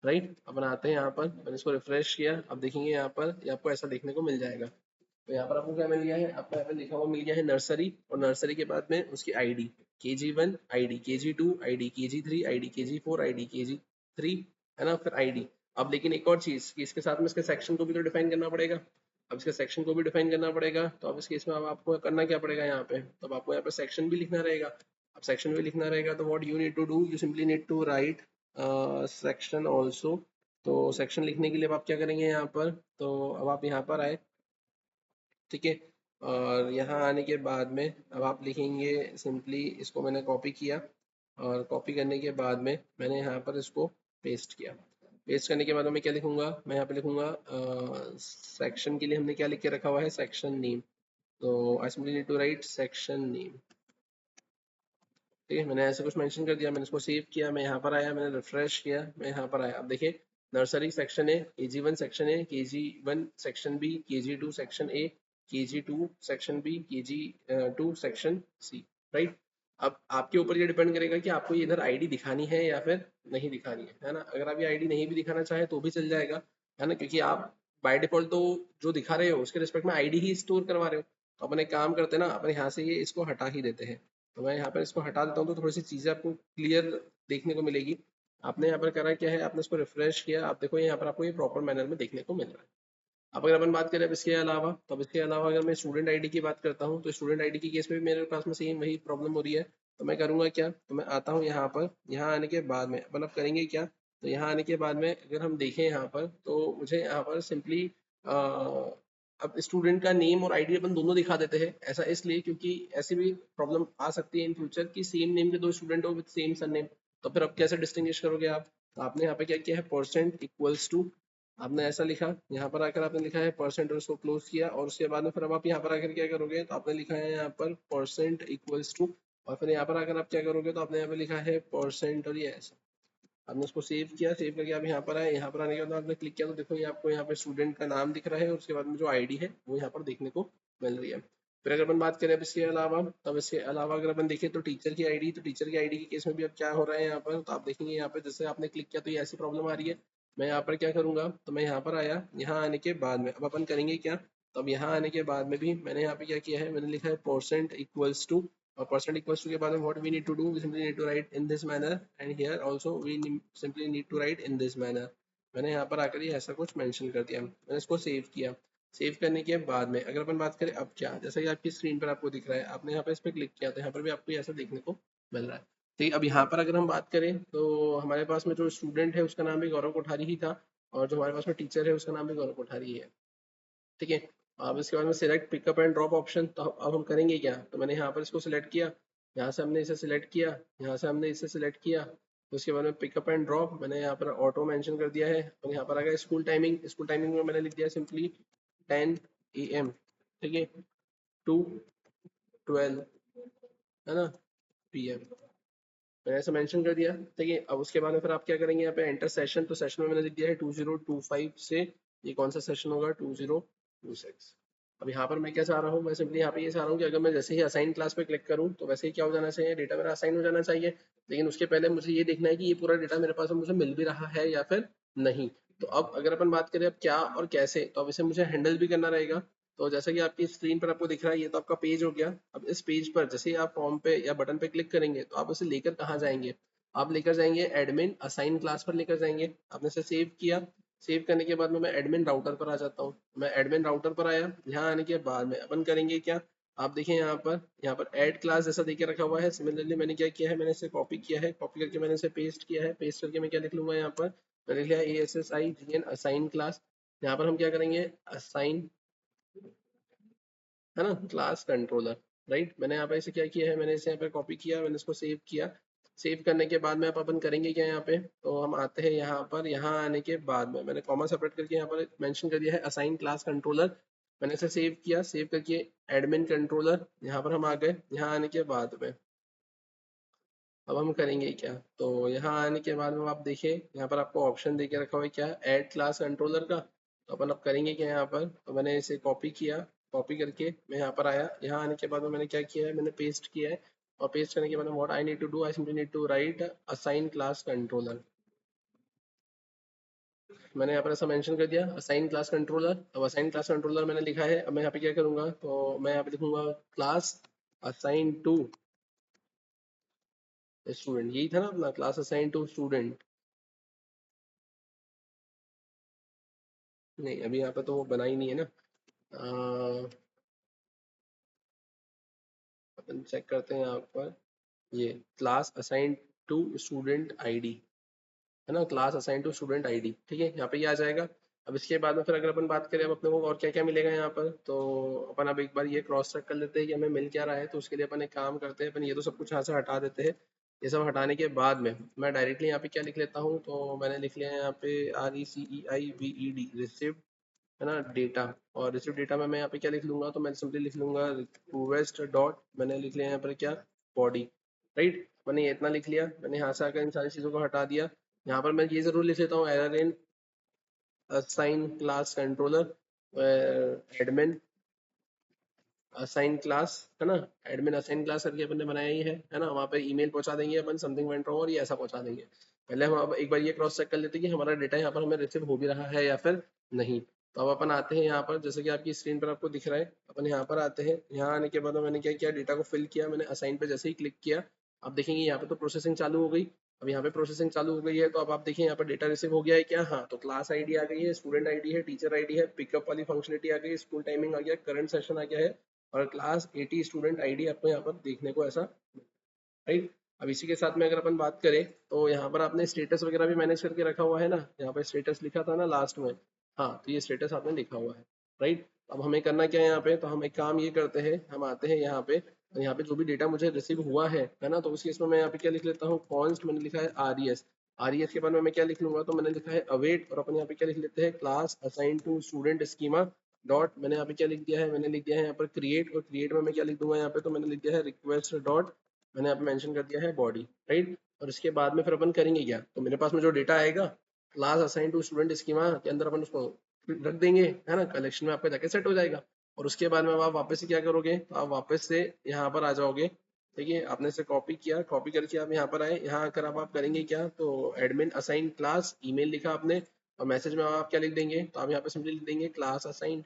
राइट। अपन आते हैं यहाँ पर, मैंने इसको रिफ्रेश किया, अब देखेंगे यहाँ पर ये आपको ऐसा देखने को मिल जाएगा। तो यहाँ पर आपको क्या मिल गया है, आपको यहाँ पे लिखा हुआ मिल गया है नर्सरी, और नर्सरी के बाद में उसकी ID KG1 ID KG2 ID KG3 ID KG4 ID KG3, है ना, फिर आईडी। अब लेकिन एक और चीज कि इसके साथ में इसके सेक्शन को भी तो डिफाइन करना पड़ेगा। अब इसके सेक्शन को भी डिफाइन करना पड़ेगा, तो अब इस केस में अब आपको करना क्या पड़ेगा यहाँ पे, तो अब आपको यहाँ पे सेक्शन भी लिखना रहेगा। अब सेक्शन भी लिखना रहेगा तो what you need to do, you simply need to write section also. तो सेक्शन लिखने के लिए अब आप क्या करेंगे यहाँ पर, तो अब आप यहाँ पर आए, ठीक है, और यहाँ आने के बाद में अब आप लिखेंगे सिंपली, इसको मैंने कॉपी किया, और कॉपी करने के बाद में मैंने यहाँ पर इसको पेस्ट किया। पेस्ट करने के बाद मैं क्या लिखूंगा, मैं यहाँ पे लिखूंगा सेक्शन के लिए हमने क्या लिख के रखा हुआ है, सेक्शन नेम। तो I simply need to write section name. ठीक है, मैंने ऐसे कुछ मेंशन कर दिया, मैंने इसको सेव किया, मैं यहाँ पर आया, मैंने रिफ्रेश किया, मैं यहाँ पर आया, अब देखिए नर्सरी सेक्शन है, KG1 सेक्शन है, KG1 section B, KG2 section A, KG2 section B, KG2 section C, right. अब आपके ऊपर ये डिपेंड करेगा कि आपको ये इधर आईडी दिखानी है या फिर नहीं दिखानी है ना। अगर आप ये आईडी नहीं भी दिखाना चाहे तो भी चल जाएगा, है ना, क्योंकि आप बाय डिफॉल्ट तो जो दिखा रहे हो उसके रिस्पेक्ट में आईडी ही स्टोर करवा रहे हो। तो अपन एक काम करते हैं ना, अपन यहाँ से ये इसको हटा ही देते हैं। तो मैं यहाँ पर इसको हटा देता हूँ, तो थोड़ी सी चीज़ें आपको क्लियर देखने को मिलेगी। आपने यहाँ पर करा क्या है, आपने इसको रिफ्रेश किया, आप देखो यहाँ पर आपको ये प्रॉपर मैनर में देखने को मिल रहा है। अब अगर अपन बात करें अब इसके अलावा, तो अब इसके अलावा अगर मैं स्टूडेंट आईडी की बात करता हूँ, तो स्टूडेंट आईडी की केस में भी मेरे पास में सेम वही प्रॉब्लम हो रही है। तो मैं करूँगा क्या, तो मैं आता हूँ यहाँ पर, यहाँ आने के बाद में अपन अब करेंगे क्या, तो यहाँ आने के बाद में अगर हम देखें यहाँ पर, तो मुझे यहाँ पर सिंपली अब स्टूडेंट का नेम और आईडी अपन दोनों दिखा देते हैं। ऐसा इसलिए क्योंकि ऐसी भी प्रॉब्लम आ सकती है इन फ्यूचर कि सेम नेम के दो स्टूडेंट हो विद सेम सरनेम, तो फिर अब कैसे डिस्टिंग्विश करोगे आप। तो आपने यहाँ पे क्या किया है, परसेंट इक्वल्स टू, आपने ऐसा लिखा, यहाँ पर आकर आपने लिखा है परसेंट और उसको क्लोज किया, और उसके बाद में फिर अब आप यहाँ पर आकर क्या करोगे, तो आपने लिखा है यहाँ पर परसेंट इक्वल्स टू, और फिर यहाँ पर आकर आप क्या करोगे, तो आपने यहाँ पे लिखा है परसेंट, और ये ऐसा आपने उसको सेव किया, सेव करके आप यहाँ पर आए, यहाँ पर आने के बाद आपने क्लिक किया, तो देखो ये आपको यहाँ पे स्टूडेंट का नाम दिख रहा है, और उसके बाद में जो आईडी है वो यहाँ पर देखने को मिल रही है। फिर अगर अपन बात करें अब इसके अलावा, तब इसके अलावा अगर अपन देखें तो टीचर की आईडी, तो टीचर की आईडी के केस में भी अब क्या हो रहा है यहाँ पर, तो आप देखेंगे यहाँ पे जैसे आपने क्लिक किया तो ये ऐसी प्रॉब्लम आ रही है। मैं यहाँ पर क्या करूंगा, तो मैं यहाँ पर आया, यहाँ आने के बाद में अब अपन करेंगे क्या, तो अब यहाँ आने के बाद में भी मैंने यहाँ पे क्या किया है, मैंने लिखा है परसेंट इक्वल्स टू, और परसेंट इक्वल्स टू के बाद में what we need to do, we simply need to write in this manner, and here also we simply need to write in this manner. मैंने यहाँ पर आकर ये ऐसा कुछ मेंशन कर दिया, मैंने इसको सेव किया। सेव करने के बाद में अगर अपन बात करें अब क्या, जैसा कि आपकी स्क्रीन पर आपको दिख रहा है, आपने यहाँ पर इस पर क्लिक किया तो यहाँ पर भी आपको ये ऐसा देखने को मिल रहा है। ठीक, अब यहाँ पर अगर हम बात करें तो हमारे पास में जो स्टूडेंट है उसका नाम भी गौरव कोठारी ही था, और जो हमारे पास में टीचर है उसका नाम भी गौरव कोठारी ही है। ठीक है, अब इसके बाद में select pickup and drop option, तो अब हम करेंगे क्या, तो मैंने यहाँ पर इसको सिलेक्ट किया, यहाँ से हमने इसे सिलेक्ट किया, यहाँ से हमने इसे सिलेक्ट किया, तो उसके बाद में पिकअप एंड ड्रॉप मैंने यहाँ पर ऑटो मेंशन कर दिया है, और यहाँ पर आ गया स्कूल टाइमिंग, स्कूल टाइमिंग में मैंने लिख दिया सिंपली 10 AM। ठीक है, टू 12 है ना, PM मैंने ऐसा मेंशन कर दिया। ठीक है, अब उसके बाद में फिर आप क्या करेंगे यहाँ पे एंटर सेशन, तो सेशन में मैंने लिख दिया है 2025 से, ये कौन सा सेशन होगा 2026। अब यहाँ पर मैं क्या चाह रहा हूँ, मैं सिंपली यहाँ पे ये चाह रहा हूँ कि अगर मैं जैसे ही असाइन क्लास पे क्लिक करूँ तो वैसे ही क्या हो जाना चाहिए, डेटा मेरा असाइन हो जाना चाहिए। लेकिन उसके पहले मुझे ये देखना है कि ये पूरा डेटा मेरे पास मुझे मिल भी रहा है या फिर नहीं। तो अब अगर अपन बात करें अब क्या और कैसे, तो अब इसे मुझे हैंडल भी करना रहेगा। तो जैसा कि आपकी स्क्रीन पर आपको दिख रहा है, ये तो आपका पेज हो गया। अब इस पेज पर जैसे ही आप फॉर्म पे या बटन पे क्लिक करेंगे तो आप इसे लेकर कहाँ जाएंगे, आप लेकर जाएंगे एडमिन असाइन क्लास पर लेकर जाएंगे। आपने इसे सेव किया, सेव करने के बाद में मैं एडमिन राउटर पर आ जाता हूँ। मैं एडमिन राउटर पर आया, यहाँ आने के बाद में अपन करेंगे क्या, आप देखें यहाँ पर ऐड क्लास जैसा देके रखा हुआ है। सिमिलरली मैंने क्या किया है, मैंने इसे कॉपी किया है, कॉपी करके मैंने इसे पेस्ट किया है। पेस्ट करके मैं क्या लिख लूंगा, यहाँ पर मैंने लिखा है ASSIGN असाइन क्लास। यहाँ पर हम क्या करेंगे, असाइन, है ना, क्लास कंट्रोलर। राइट, मैंने यहाँ पे इसे क्या किया है, मैंने इसे यहाँ पे कॉपी किया, मैंने इसको सेव किया। सेव करने के बाद में आप अपन करेंगे क्या, यहाँ पे तो हम आते हैं यहाँ पर, यहाँ आने के बाद में मैंने कॉमा सेपरेट करके यहाँ पर मेंशन कर दिया है असाइन क्लास कंट्रोलर। मैंने इसे सेव किया, सेव करके एडमिन कंट्रोलर यहाँ पर हम आ गए। यहाँ आने के बाद में अब हम करेंगे क्या, तो यहाँ आने के बाद में आप देखिए यहाँ पर आपको ऑप्शन दे के रखा हुआ है क्या, ऐड क्लास कंट्रोलर का। तो अपन अब करेंगे क्या, यहाँ पर तो मैंने इसे कॉपी किया, कॉपी करके मैं यहाँ पर आया। यहाँ आने के बाद में मैंने क्या किया है, मैंने पेस्ट किया है। और पेस्ट करने के बाद में what I need to do, I simply need to write assign class controller. मैंने यहाँ पर ऐसा मेंशन कर दिया असाइन क्लास कंट्रोलर। अब असाइन क्लास कंट्रोलर मैंने लिखा है, अब मैं यहाँ पे क्या करूंगा, तो मैं यहाँ पे लिखूंगा क्लास असाइन टू स्टूडेंट। यही था ना अपना, क्लास असाइन टू स्टूडेंट। नहीं, अभी यहाँ पे तो वो बना ही नहीं है ना। अपन चेक करते हैं यहाँ पर, ये class assign to student ID, है ना, class assign to student ID. ठीक है, यहाँ पे ये आ जाएगा। अब इसके बाद में फिर अगर अपन बात करें अब अपने को और क्या क्या मिलेगा यहाँ पर, तो अपन अब एक बार ये क्रॉस चेक कर लेते हैं कि हमें मिल क्या रहा है। तो उसके लिए अपन एक काम करते हैं, अपन ये तो सब कुछ यहाँ से हटा देते हैं। ये सब हटाने के बाद में मैं डायरेक्टली यहाँ पे क्या लिख लेता हूँ, तो मैंने लिख लिया है यहाँ पे RECEIVED रिसीव, है ना, डेटा। और रिसीव डेटा में मैं यहाँ पे क्या लिख लूंगा, तो मैं सिंपली लिख लूंगा रिक्वेस्ट डॉट, मैंने लिख लिया यहाँ पर क्या, बॉडी। राइट, मैंने ये इतना लिख लिया। मैंने यहाँ से आकर इन सारी चीज़ों को हटा दिया। यहाँ पर मैं ये जरूर लिख लेता हूँ error in assign class controller admin assign class, है ना, एडमिन असाइन क्लास करके अपन ने बनाया ही है ना। वहाँ पे ईमेल पहुंचा देंगे अपन, समथिंग वेंट रॉन्ग, और ये ऐसा पहुंचा देंगे। पहले हम अब एक बार ये क्रॉस चेक कर लेते हैं कि हमारा डेटा यहाँ पर हमें रिसीव हो भी रहा है या फिर नहीं। तो अब अपन आते हैं यहाँ पर, जैसे कि आपकी स्क्रीन पर आपको दिख रहा है, अपन यहाँ पर आते हैं। यहाँ आने के बाद में मैंने क्या किया, डेटा को फिल किया। मैंने असाइन पे जैसे ही क्लिक किया, आप देखेंगे यहाँ पे तो प्रोसेसिंग चालू हो गई। अब यहाँ पे प्रोसेसिंग चालू हो गई है, तो अब आप देखिए यहाँ पर डेटा रिसीव हो गया है क्या, हाँ, तो क्लास आईडी आ गई है, स्टूडेंट आईडी है, टीचर आईडी है, पिकअप वाली फंक्शनलिटी आ गई है, स्कूल टाइमिंग आ गया, करंट सेशन आ गया है, और क्लास 80 स्टूडेंट आईडी आपको यहाँ पर देखने को ऐसा। राइट, अब इसी के साथ में अगर अपन बात करें, तो यहाँ पर आपने स्टेटस वगैरह भी मैनेज करके रखा हुआ है ना, यहाँ पर स्टेटस लिखा था ना लास्ट में। हाँ, तो ये स्टेटस आपने लिखा हुआ है। राइट, अब हमें करना क्या है यहाँ पे, तो हम एक काम ये करते हैं, हम आते हैं यहाँ पे, और यहाँ पे जो भी डेटा मुझे रिसीव हुआ है ना, तो उस केस में मैं यहाँ पे क्या लिख लेता हूँ, कॉन्स्ट, मैंने लिखा है RES। RES के बाद में मैं क्या लिख लूंगा, तो मैंने लिखा है अवेट, और अपन यहाँ पे क्या लिख लेते हैं, class assign to student schema dot, मैंने यहाँ पे क्या लिख दिया है, मैंने लिख दिया है यहाँ पर क्रिएट, और क्रिएट में मैं क्या लिख दूंगा यहाँ पे, तो मैंने लिख दिया है रिक्वेस्ट डॉट, मैंने यहाँ पे मेंशन कर दिया है बॉडी। राइट, और इसके बाद में फिर अपन करेंगे क्या, तो मेरे पास में जो डेटा आएगा class assign to student schema के अंदर, अपन उसको रख देंगे, है ना, कलेक्शन में आपका जाके सेट हो जाएगा। और उसके बाद में अब आप वापस से क्या करोगे, तो आप वापस से यहाँ पर आ जाओगे। ठीक है, आपने इसे कॉपी किया, कॉपी करके आप यहाँ पर आए। यहाँ आकर अब आप करेंगे क्या, तो एडमिन असाइन क्लास ईमेल लिखा आपने, और मैसेज में आप क्या लिख देंगे, तो आप यहाँ पे सिंपली लिख देंगे क्लास असाइन।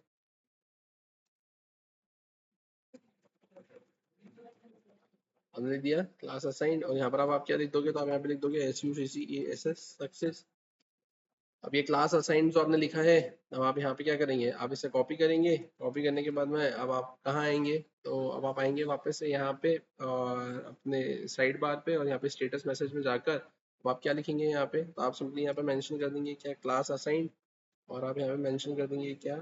हमने लिख दिया क्लास असाइन, और यहाँ पर अब आप क्या लिख दोगे, तो आप यहाँ पे लिख दोगे SUCCESS सक्सेस। अब ये क्लास असाइन जो आपने लिखा है, अब आप यहाँ पे क्या करेंगे, आप इसे कॉपी करेंगे। कॉपी करने के बाद में अब आप कहाँ आएंगे, तो अब आप आएंगे वापस से यहाँ पे और अपने साइड बार पे, और यहाँ पे स्टेटस मैसेज में जाकर अब आप क्या लिखेंगे यहाँ पे, तो आप सिंपली यहाँ पे मेंशन कर देंगे क्या, क्लास असाइन। और आप यहाँ पे मेंशन कर देंगे क्या,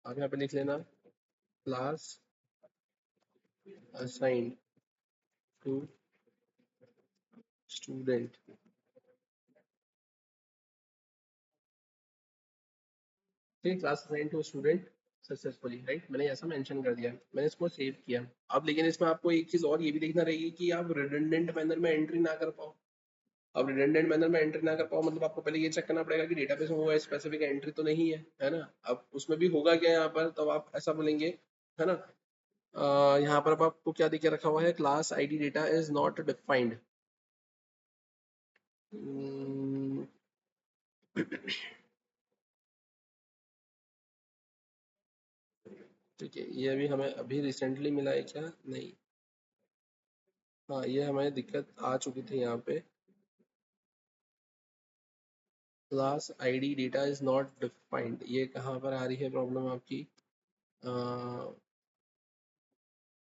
आप यहाँ पे लिख लेना क्लास असाइन टू स्टूडेंट। ठीक, class assign to student successfully, right, मैंने ऐसा मेंशन कर दिया, मैंने इसको सेव किया। अब लेकिन इसमें आपको एक चीज और ये भी देखना रहेगी कि आप रिडंडेंट मैनर में एंट्री ना कर पाओ। अब रिडंडेंट मैनर में एंट्री ना कर पाओ मतलब आपको पहले ये चेक करना पड़ेगा कि डेटाबेस में वो स्पेसिफिक एंट्री तो नहीं है ना। अब उसमें भी होगा क्या यहाँ पर, तब आप ऐसा बोलेंगे, है ना। यहाँ पर अब आपको क्या दिखे रखा हुआ है, class ID data is not defined. ठीक है, ये अभी हमें अभी रिसेंटली मिला है क्या, नहीं। हाँ, ये हमें दिक्कत आ चुकी थी यहाँ पे, class ID data is not defined, ये कहाँ पर आ रही है प्रॉब्लम आपकी,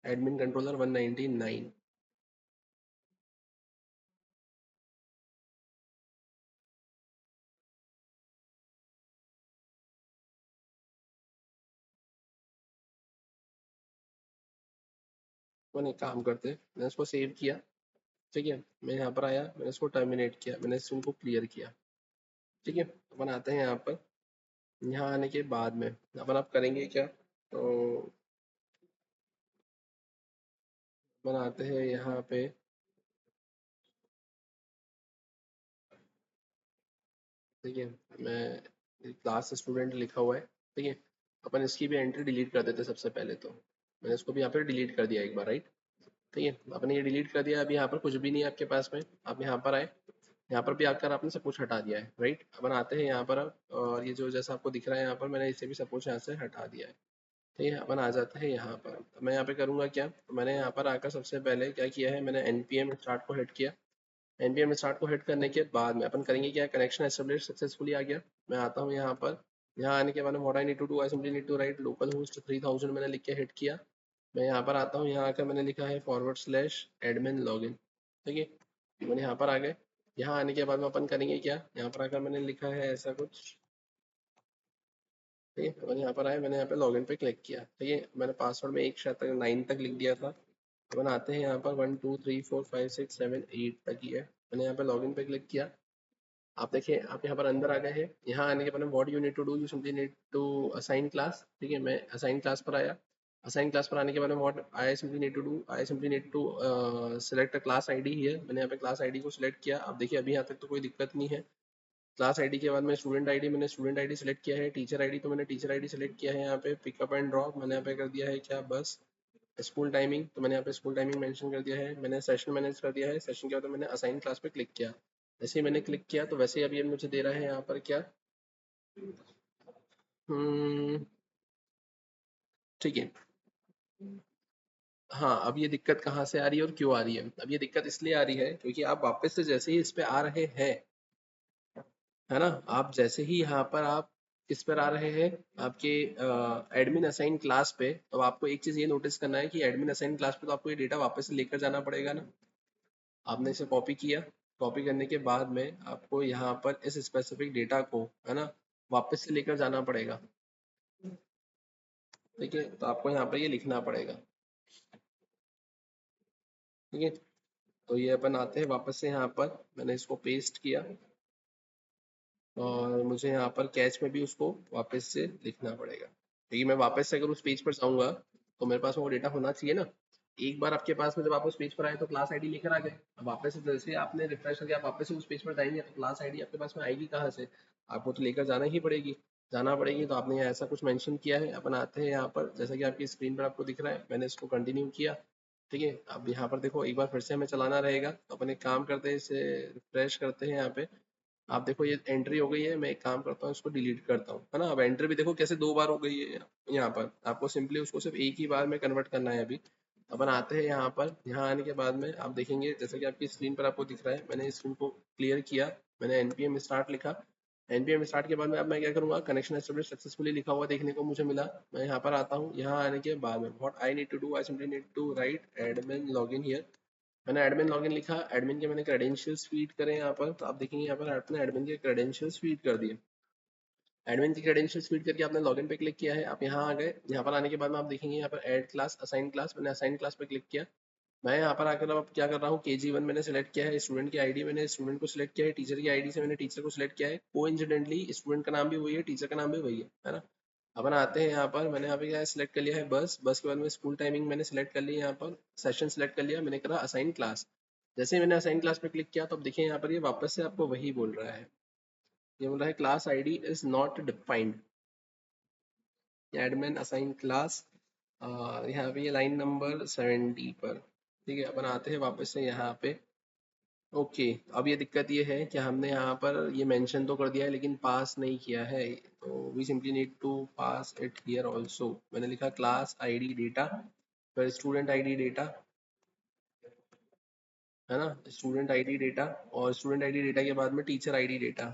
एडमिन कंट्रोलर 199। मैंने एक काम करते हैं, मैंने इसको सेव किया, ठीक है, मैं यहाँ पर आया, मैंने इसको टर्मिनेट किया, मैंने स्ट्रिंग को क्लियर किया, ठीक है। अपन आते हैं यहाँ पर, यहाँ आने के बाद में अपन आप करेंगे क्या, तो अपन आते हैं यहाँ पे, ठीक है, मैं क्लास स्टूडेंट लिखा हुआ है, ठीक है। अपन इसकी भी एंट्री डिलीट कर देते सबसे पहले, तो मैंने इसको भी यहाँ पे डिलीट कर दिया एक बार, राइट। ठीक है, आपने ये डिलीट कर दिया, अभी यहाँ पर कुछ भी नहीं है आपके पास में, आप यहाँ पर आए, यहाँ पर भी आकर आपने सब कुछ हटा दिया है, राइट। अपन आते हैं यहाँ पर अब, और ये जो जैसा आपको दिख रहा है यहाँ पर, मैंने इसे भी सब कुछ यहाँ से हटा दिया है, ठीक है। अपन आ जाते हैं यहाँ पर, तो मैं यहाँ पे करूँगा क्या, तो मैंने यहाँ पर आकर सबसे पहले क्या किया है, मैंने npm स्टार्ट को हिट किया। npm स्टार्ट को हिट करने के बाद में अपन करेंगे क्या, कनेक्शन एस्टेब्लिश सक्सेसफुली आ गया। मैं आता हूँ यहाँ पर, यहाँ आने के बाद में what I need to do, I simply need to write local host 3000 मैंने लिख के हिट किया। मैं यहाँ पर आता हूँ, यहाँ आकर मैंने लिखा है /admin login, ठीक है। मैंने यहाँ पर आ गए, यहाँ आने के बाद में अपन करेंगे क्या, यहाँ पर आकर मैंने लिखा है ऐसा कुछ, ठीक है। मैंने यहाँ पर आया, मैंने यहाँ पे लॉगिन पे क्लिक किया, ठीक है। मैंने पासवर्ड में एक शायद तक 9 तक लिख दिया था। अपन आते हैं यहाँ पर 1 2 3 4 5 6 7 8 तक ही है। मैंने यहाँ पे लॉगिन पे क्लिक किया, आप देखिए आप यहाँ पर अंदर आ गए हैं। यहाँ आने के बाद में what you need to do, you simply need to assign class, ठीक है। मैं असाइन क्लास पर आया, असाइन क्लास पर आने के बाद में what I simply need to do, I simply need to select a class ID here. मैंने यहाँ पे क्लास आईडी को सिलेक्ट किया, आप देखिए अभी यहाँ तक तो कोई दिक्कत नहीं है। क्लास आईडी के बाद में स्टूडेंट आईडी, मैंने स्टूडेंट आईडी सेलेक्ट किया है। टीचर आईडी तो मैंने टीचर आईडी सेलेक्ट किया है। यहाँ पे पिकअप एंड ड्रॉप मैंने यहाँ पे कर दिया है क्या, बस। स्कूल टाइमिंग तो मैंने यहाँ पे स्कूल टाइमिंग मेंशन कर दिया है। मैंने सेशन मैनेज कर दिया है, सेशन के बाद मैंने असाइन क्लास पे क्लिक किया। जैसे ही मैंने क्लिक किया तो वैसे ही अभी ये मुझे दे रहा है यहाँ पर क्या, ठीक है। हाँ, अब ये दिक्कत कहाँ से आ रही है और क्यों आ रही है, अब ये दिक्कत इसलिए आ रही है क्योंकि आप वापस से जैसे ही इस पे आ रहे हैं, है ना, आप जैसे ही यहाँ पर आप किस पर आ रहे हैं, आपके एडमिन असाइन क्लास पे, तो आपको एक चीज ये नोटिस करना है कि एडमिन असाइन क्लास पे तो आपको ये डेटा वापस से लेकर जाना पड़ेगा ना। आपने इसे कॉपी किया, कॉपी करने के बाद में आपको यहाँ पर इस स्पेसिफिक डेटा को, है ना, वापस से लेकर जाना पड़ेगा, ठीक है। तो आपको यहाँ पर ये लिखना पड़ेगा, ठीक है। तो ये अपन आते हैं वापस से यहाँ पर, मैंने इसको पेस्ट किया और मुझे यहाँ पर कैच में भी उसको वापस से लिखना पड़ेगा, क्योंकि मैं वापस से अगर उस पेज पर जाऊंगा तो मेरे पास में वो डेटा होना चाहिए ना। एक बार आपके पास में जब आप उस पेज पर आए तो क्लास आईडी लेकर आ गए, अब वापस से जैसे आपने रिफ्रेश करके आप वापस से उस पेज पर जाएंगे तो क्लास आईडी आपके पास में आएगी कहाँ से, आपको तो लेकर जाना ही पड़ेगी, जाना पड़ेगी। तो आपने यहाँ ऐसा कुछ मेंशन किया है। अपन आते हैं यहाँ पर, जैसा कि आपकी स्क्रीन पर आपको दिख रहा है, मैंने इसको कंटिन्यू किया, ठीक है। अब यहाँ पर देखो एक बार फिर से हमें चलाना रहेगा, तो अपन एक काम करते हैं, इसे रिफ्रेश करते हैं यहाँ पे। आप देखो ये एंट्री हो गई है, मैं एक काम करता हूँ इसको डिलीट करता हूँ, है ना। अब एंट्री भी देखो कैसे 2 बार हो गई है, यहाँ पर आपको सिंपली उसको सिर्फ एक ही बार में कन्वर्ट करना है अभी। अपन आते हैं यहाँ पर, यहाँ आने के बाद में आप देखेंगे जैसा कि आपकी स्क्रीन पर आपको दिख रहा है, मैंने स्क्रीन को क्लियर किया, मैंने एनपीएम स्टार्ट लिखा। एनपीएम स्टार्ट के बाद में अब मैं क्या करूँगा, कनेक्शन एस्टेब्लिश सक्सेसफुली लिखा हुआ देखने को मुझे मिला। मैं यहाँ पर आता हूँ, यहाँ आने के बाद में what I need to do, I simply need to write admin login here. मैंने एडमिन लॉगिन लिखा, एडमिन के मैंने क्रेडेंशियल्स फीड करें यहाँ पर, तो आप देखेंगे यहाँ पर आपने एडमिन के क्रेडेंशियल्स फीड कर दिए। एडमिन की क्रेडेंशियल्स फीड करके आपने लॉगिन पे क्लिक किया है, आप यहाँ आ गए। यहाँ पर आने के बाद में आप देखेंगे यहाँ पर ऐड क्लास असाइन क्लास, मैंने असाइन क्लास पे क्लिक किया। मैं यहाँ पर आकर अब क्या कर रहा हूँ, KG1 मैंने सेलेक्ट किया है, स्टूडेंट की आईडी मैंने स्टूडेंट को सिलेक्ट किया है, टीचर की आईडी से मैंने टीचर को सिलेक्ट किया है। कोइंसिडेंटली स्टूडेंट का नाम भी वही है, टीचर का नाम भी वही है ना। अपन आते हैं यहाँ पर, मैंने यहाँ पे क्या सिलेक्ट कर लिया है, बस। बस के बाद में स्कूल टाइमिंग मैंने सिलेक्ट कर ली, यहाँ पर सेशन सिलेक्ट कर लिया, मैंने करा असाइन क्लास। जैसे ही मैंने असाइन क्लास पे क्लिक किया तो अब देखिए यहाँ पर ये वापस से आपको वही बोल रहा है, ये बोल रहा है class ID is not defined, admin assign class. यहाँ पे ये लाइन नंबर 70 पर। ठीक है, अपन आते हैं वापस से यहाँ पे। ओके, अब ये दिक्कत ये है कि हमने यहाँ पर ये मेंशन तो कर दिया है लेकिन पास नहीं किया है, तो we simply need to pass it here also. मैंने लिखा क्लास आईडी डेटा, फिर स्टूडेंट आईडी डेटा, है ना, स्टूडेंट आईडी डेटा, और स्टूडेंट आईडी डेटा के बाद में टीचर आईडी डेटा।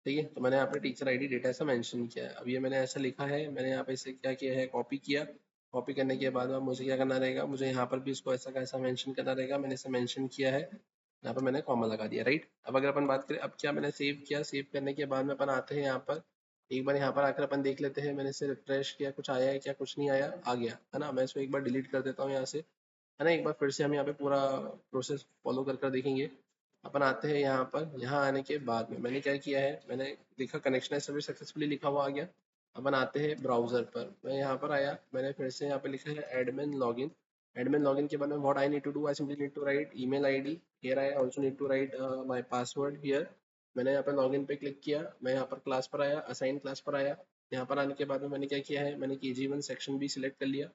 ठीक है, तो मैंने यहाँ पे टीचर आईडी डेटा ऐसा मेंशन किया है। अब ये मैंने ऐसा लिखा है, मैंने यहाँ पे इसे क्या किया है, कॉपी किया। कॉपी करने के बाद अब मुझे क्या करना रहेगा, मुझे यहाँ पर भी इसको ऐसा कैसा मेंशन करना रहेगा, मैंने इसे मेंशन किया है, यहाँ पर मैंने कॉमा लगा दिया, राइट। अब अगर अपन बात करें, अब क्या मैंने सेव किया, सेव करने के बाद में अपन आते हैं यहाँ पर, एक बार यहाँ पर आकर अपन देख लेते हैं, मैंने इसे रिफ्रेश किया, कुछ आया है क्या, कुछ नहीं आया, आ गया है ना। मैं इसको एक बार डिलीट कर देता हूँ यहाँ से, है ना। एक बार फिर से हम यहाँ पे पूरा प्रोसेस फॉलो कर कर देखेंगे। अपन आते हैं यहाँ पर, यहाँ आने के बाद में मैंने क्या किया है, मैंने लिखा कनेक्शन सर्विस सक्सेसफुली लिखा हुआ आ गया। अपन आते हैं ब्राउजर पर, मैं यहाँ पर आया, मैंने फिर से यहाँ पे लिखा है एडमिन लॉगिन। एडमिन लॉगिन के बाद में what I need to do, I simply need to write email ID here, I also need to write my password here. मैंने यहाँ पे लॉगिन पे क्लिक किया, मैं यहाँ पर क्लास पर आया, असाइन क्लास पर आया। यहाँ पर आने के बाद में मैंने क्या किया है, मैंने KG1 सेक्शन भी सिलेक्ट कर लिया,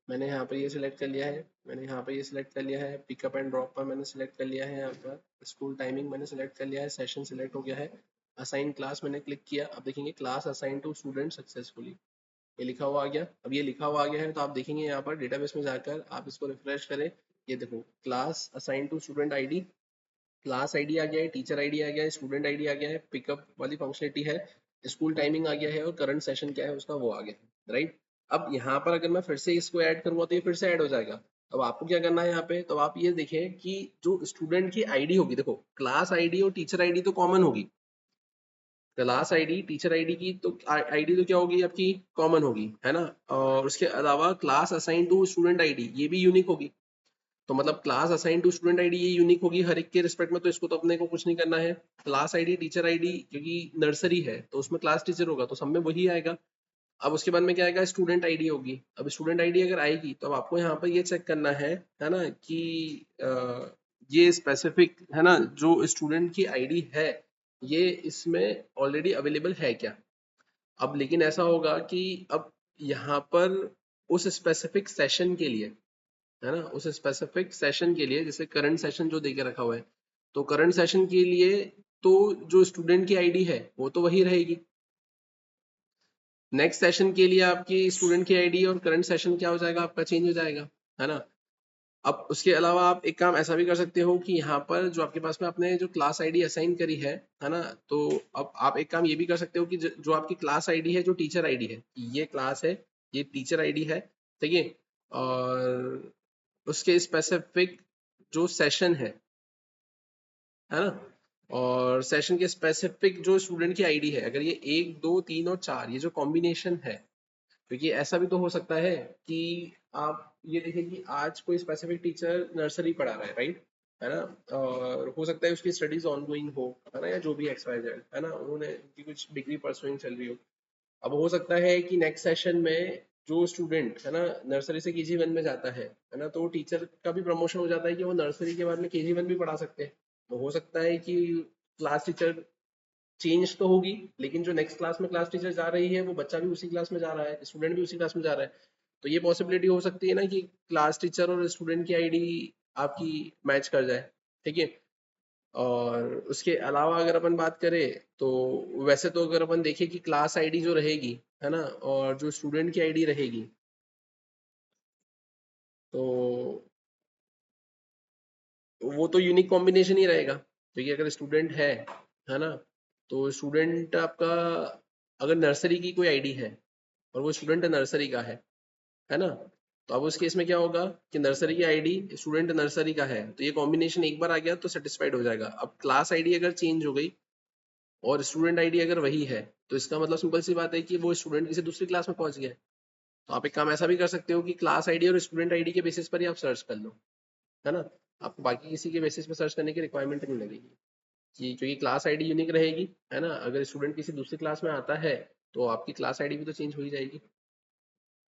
मैंने यहाँ पर ये सिलेक्ट कर लिया है, मैंने यहाँ पर ये सिलेक्ट कर लिया है, पिकअप एंड ड्रॉप पर मैंने सिलेक्ट कर लिया है, यहाँ पर स्कूल टाइमिंग मैंने सिलेक्ट कर लिया है, सेशन सिलेक्ट हो गया है, असाइन क्लास मैंने क्लिक किया। अब देखेंगे class assign to student successfully, ये लिखा हुआ आ गया। अब ये लिखा हुआ आ गया है तो आप देखेंगे यहाँ पर डेटाबेस में जाकर आप इसको रिफ्रेश करें, ये देखो class assign to student ID, class ID आ गया है, टीचर आईडी आ गया है, स्टूडेंट आईडी आ गया है, पिकअप वाली फंक्शनलिटी है, स्कूल टाइमिंग आ गया है, और करंट सेशन क्या है उसका वो आ गया है, राइट। अब यहाँ पर अगर मैं फिर से इसको ऐड करूँगा तो ये फिर से ऐड हो जाएगा। अब आपको क्या करना है यहाँ पे, तो आप ये देखें कि जो स्टूडेंट की आईडी होगी, देखो क्लास आईडी और टीचर आईडी तो कॉमन होगी, क्लास आईडी टीचर आईडी की तो आईडी तो क्या होगी आपकी, कॉमन होगी, है ना। और उसके अलावा class assign to student ID ये भी यूनिक होगी, तो मतलब class assign to student ID ये यूनिक होगी हर एक के रिस्पेक्ट में, तो इसको तो अपने को कुछ नहीं करना है। क्लास आईडी टीचर आईडी क्योंकि नर्सरी है तो उसमें क्लास टीचर होगा तो सब में वही आएगा। अब उसके बाद में क्या आएगा, स्टूडेंट आईडी होगी। अब स्टूडेंट आईडी अगर आएगी तो अब आपको यहाँ पर ये चेक करना है ना, कि ये स्पेसिफिक है ना, जो स्टूडेंट की आईडी है ये इसमें ऑलरेडी अवेलेबल है क्या। अब लेकिन ऐसा होगा कि अब यहाँ पर उस स्पेसिफिक सेशन के लिए, है ना, उस स्पेसिफिक सेशन के लिए, जैसे करंट सेशन जो देके रखा हुआ है, तो करंट सेशन के लिए तो जो स्टूडेंट की आईडी है वो तो वही रहेगी। नेक्स्ट सेशन के लिए आपकी स्टूडेंट की आईडी और करंट सेशन क्या हो जाएगा, आपका चेंज हो जाएगा, है ना। अब उसके अलावा आप एक काम ऐसा भी कर सकते हो कि यहाँ पर जो आपके पास में आपने जो क्लास आईडी असाइन करी है ना, तो अब आप एक काम ये भी कर सकते हो कि जो आपकी क्लास आईडी है, जो टीचर आईडी है, ये क्लास है, ये टीचर आईडी है, ठीक है, और उसके स्पेसिफिक जो सेशन है ना, और सेशन के स्पेसिफिक जो स्टूडेंट की आईडी है, अगर ये 1 2 3 और 4 ये जो कॉम्बिनेशन है, क्योंकि ऐसा भी तो हो सकता है कि आप ये देखें कि आज कोई स्पेसिफिक टीचर नर्सरी पढ़ा रहा है, राइट, है ना, और हो सकता है उसकी स्टडीज ऑनगोइंग हो, है ना, या जो भी XYZ, है ना, उन्होंने उनकी कुछ डिग्री परसुइंग चल रही हो। अब हो सकता है कि नेक्स्ट सेशन में जो स्टूडेंट है ना नर्सरी से KG1 में जाता है ना, तो टीचर का भी प्रमोशन हो जाता है कि वो नर्सरी के बाद में KG1 भी पढ़ा सकते हैं। तो हो सकता है कि क्लास टीचर चेंज तो होगी, लेकिन जो नेक्स्ट क्लास में क्लास टीचर जा रही है वो बच्चा भी उसी क्लास में जा रहा है, स्टूडेंट भी उसी क्लास में जा रहा है, तो ये पॉसिबिलिटी हो सकती है ना कि क्लास टीचर और स्टूडेंट की आईडी आपकी मैच कर जाए, ठीक है। और उसके अलावा अगर अपन बात करें तो वैसे तो अगर अपन देखें कि क्लास आईडी जो रहेगी, है ना, और जो स्टूडेंट की आईडी रहेगी, तो वो तो यूनिक कॉम्बिनेशन ही रहेगा, क्योंकि अगर स्टूडेंट है ना, तो स्टूडेंट आपका अगर नर्सरी की कोई आईडी है और वो स्टूडेंट नर्सरी का है ना, तो अब उस केस में क्या होगा कि नर्सरी की आईडी स्टूडेंट नर्सरी का है, तो ये कॉम्बिनेशन एक बार आ गया तो सेटिस्फाइड हो जाएगा। अब क्लास आईडी अगर चेंज हो गई और स्टूडेंट आईडी अगर वही है, तो इसका मतलब सिंपल सी बात है कि वो स्टूडेंट किसी दूसरी क्लास में पहुंच गया है। तो आप एक काम ऐसा भी कर सकते हो कि क्लास आईडी और स्टूडेंट आईडी के बेसिस पर ही आप सर्च कर लो, है ना। आपको बाकी किसी के बेसिस पर सर्च करने की रिक्वायरमेंट नहीं लगेगी, कि क्योंकि क्लास आईडी यूनिक रहेगी, है ना, अगर स्टूडेंट किसी दूसरी क्लास में आता है तो आपकी क्लास आईडी भी तो चेंज हो ही जाएगी।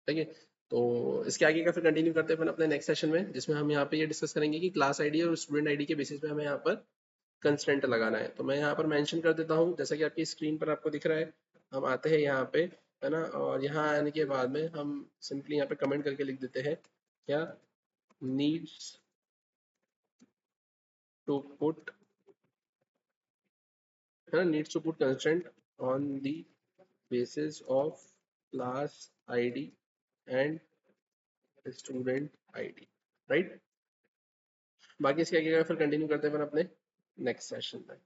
ठीक है, तो इसके आगे का फिर कंटिन्यू करते हैं अपन अपने नेक्स्ट सेशन में, जिसमें हम यहाँ पे ये डिस्कस करेंगे कि क्लास आईडी और स्टूडेंट आईडी के बेसिस पे हमें यहाँ पर कंस्ट्रेंट लगाना है। तो मैं यहाँ पर मेंशन कर देता हूँ, जैसा कि आपकी स्क्रीन पर आपको दिख रहा है। हम आते हैं यहाँ पे, है ना, और यहाँ आने के बाद में हम सिंपली यहाँ पे कमेंट करके लिख देते हैं क्या, नीड्स टू पुट, है ना, needs to put constraint on the basis of class ID and student ID, right. बाकी इसके आगे का फिर कंटिन्यू करते हैं अपन अपने नेक्स्ट सेशन में।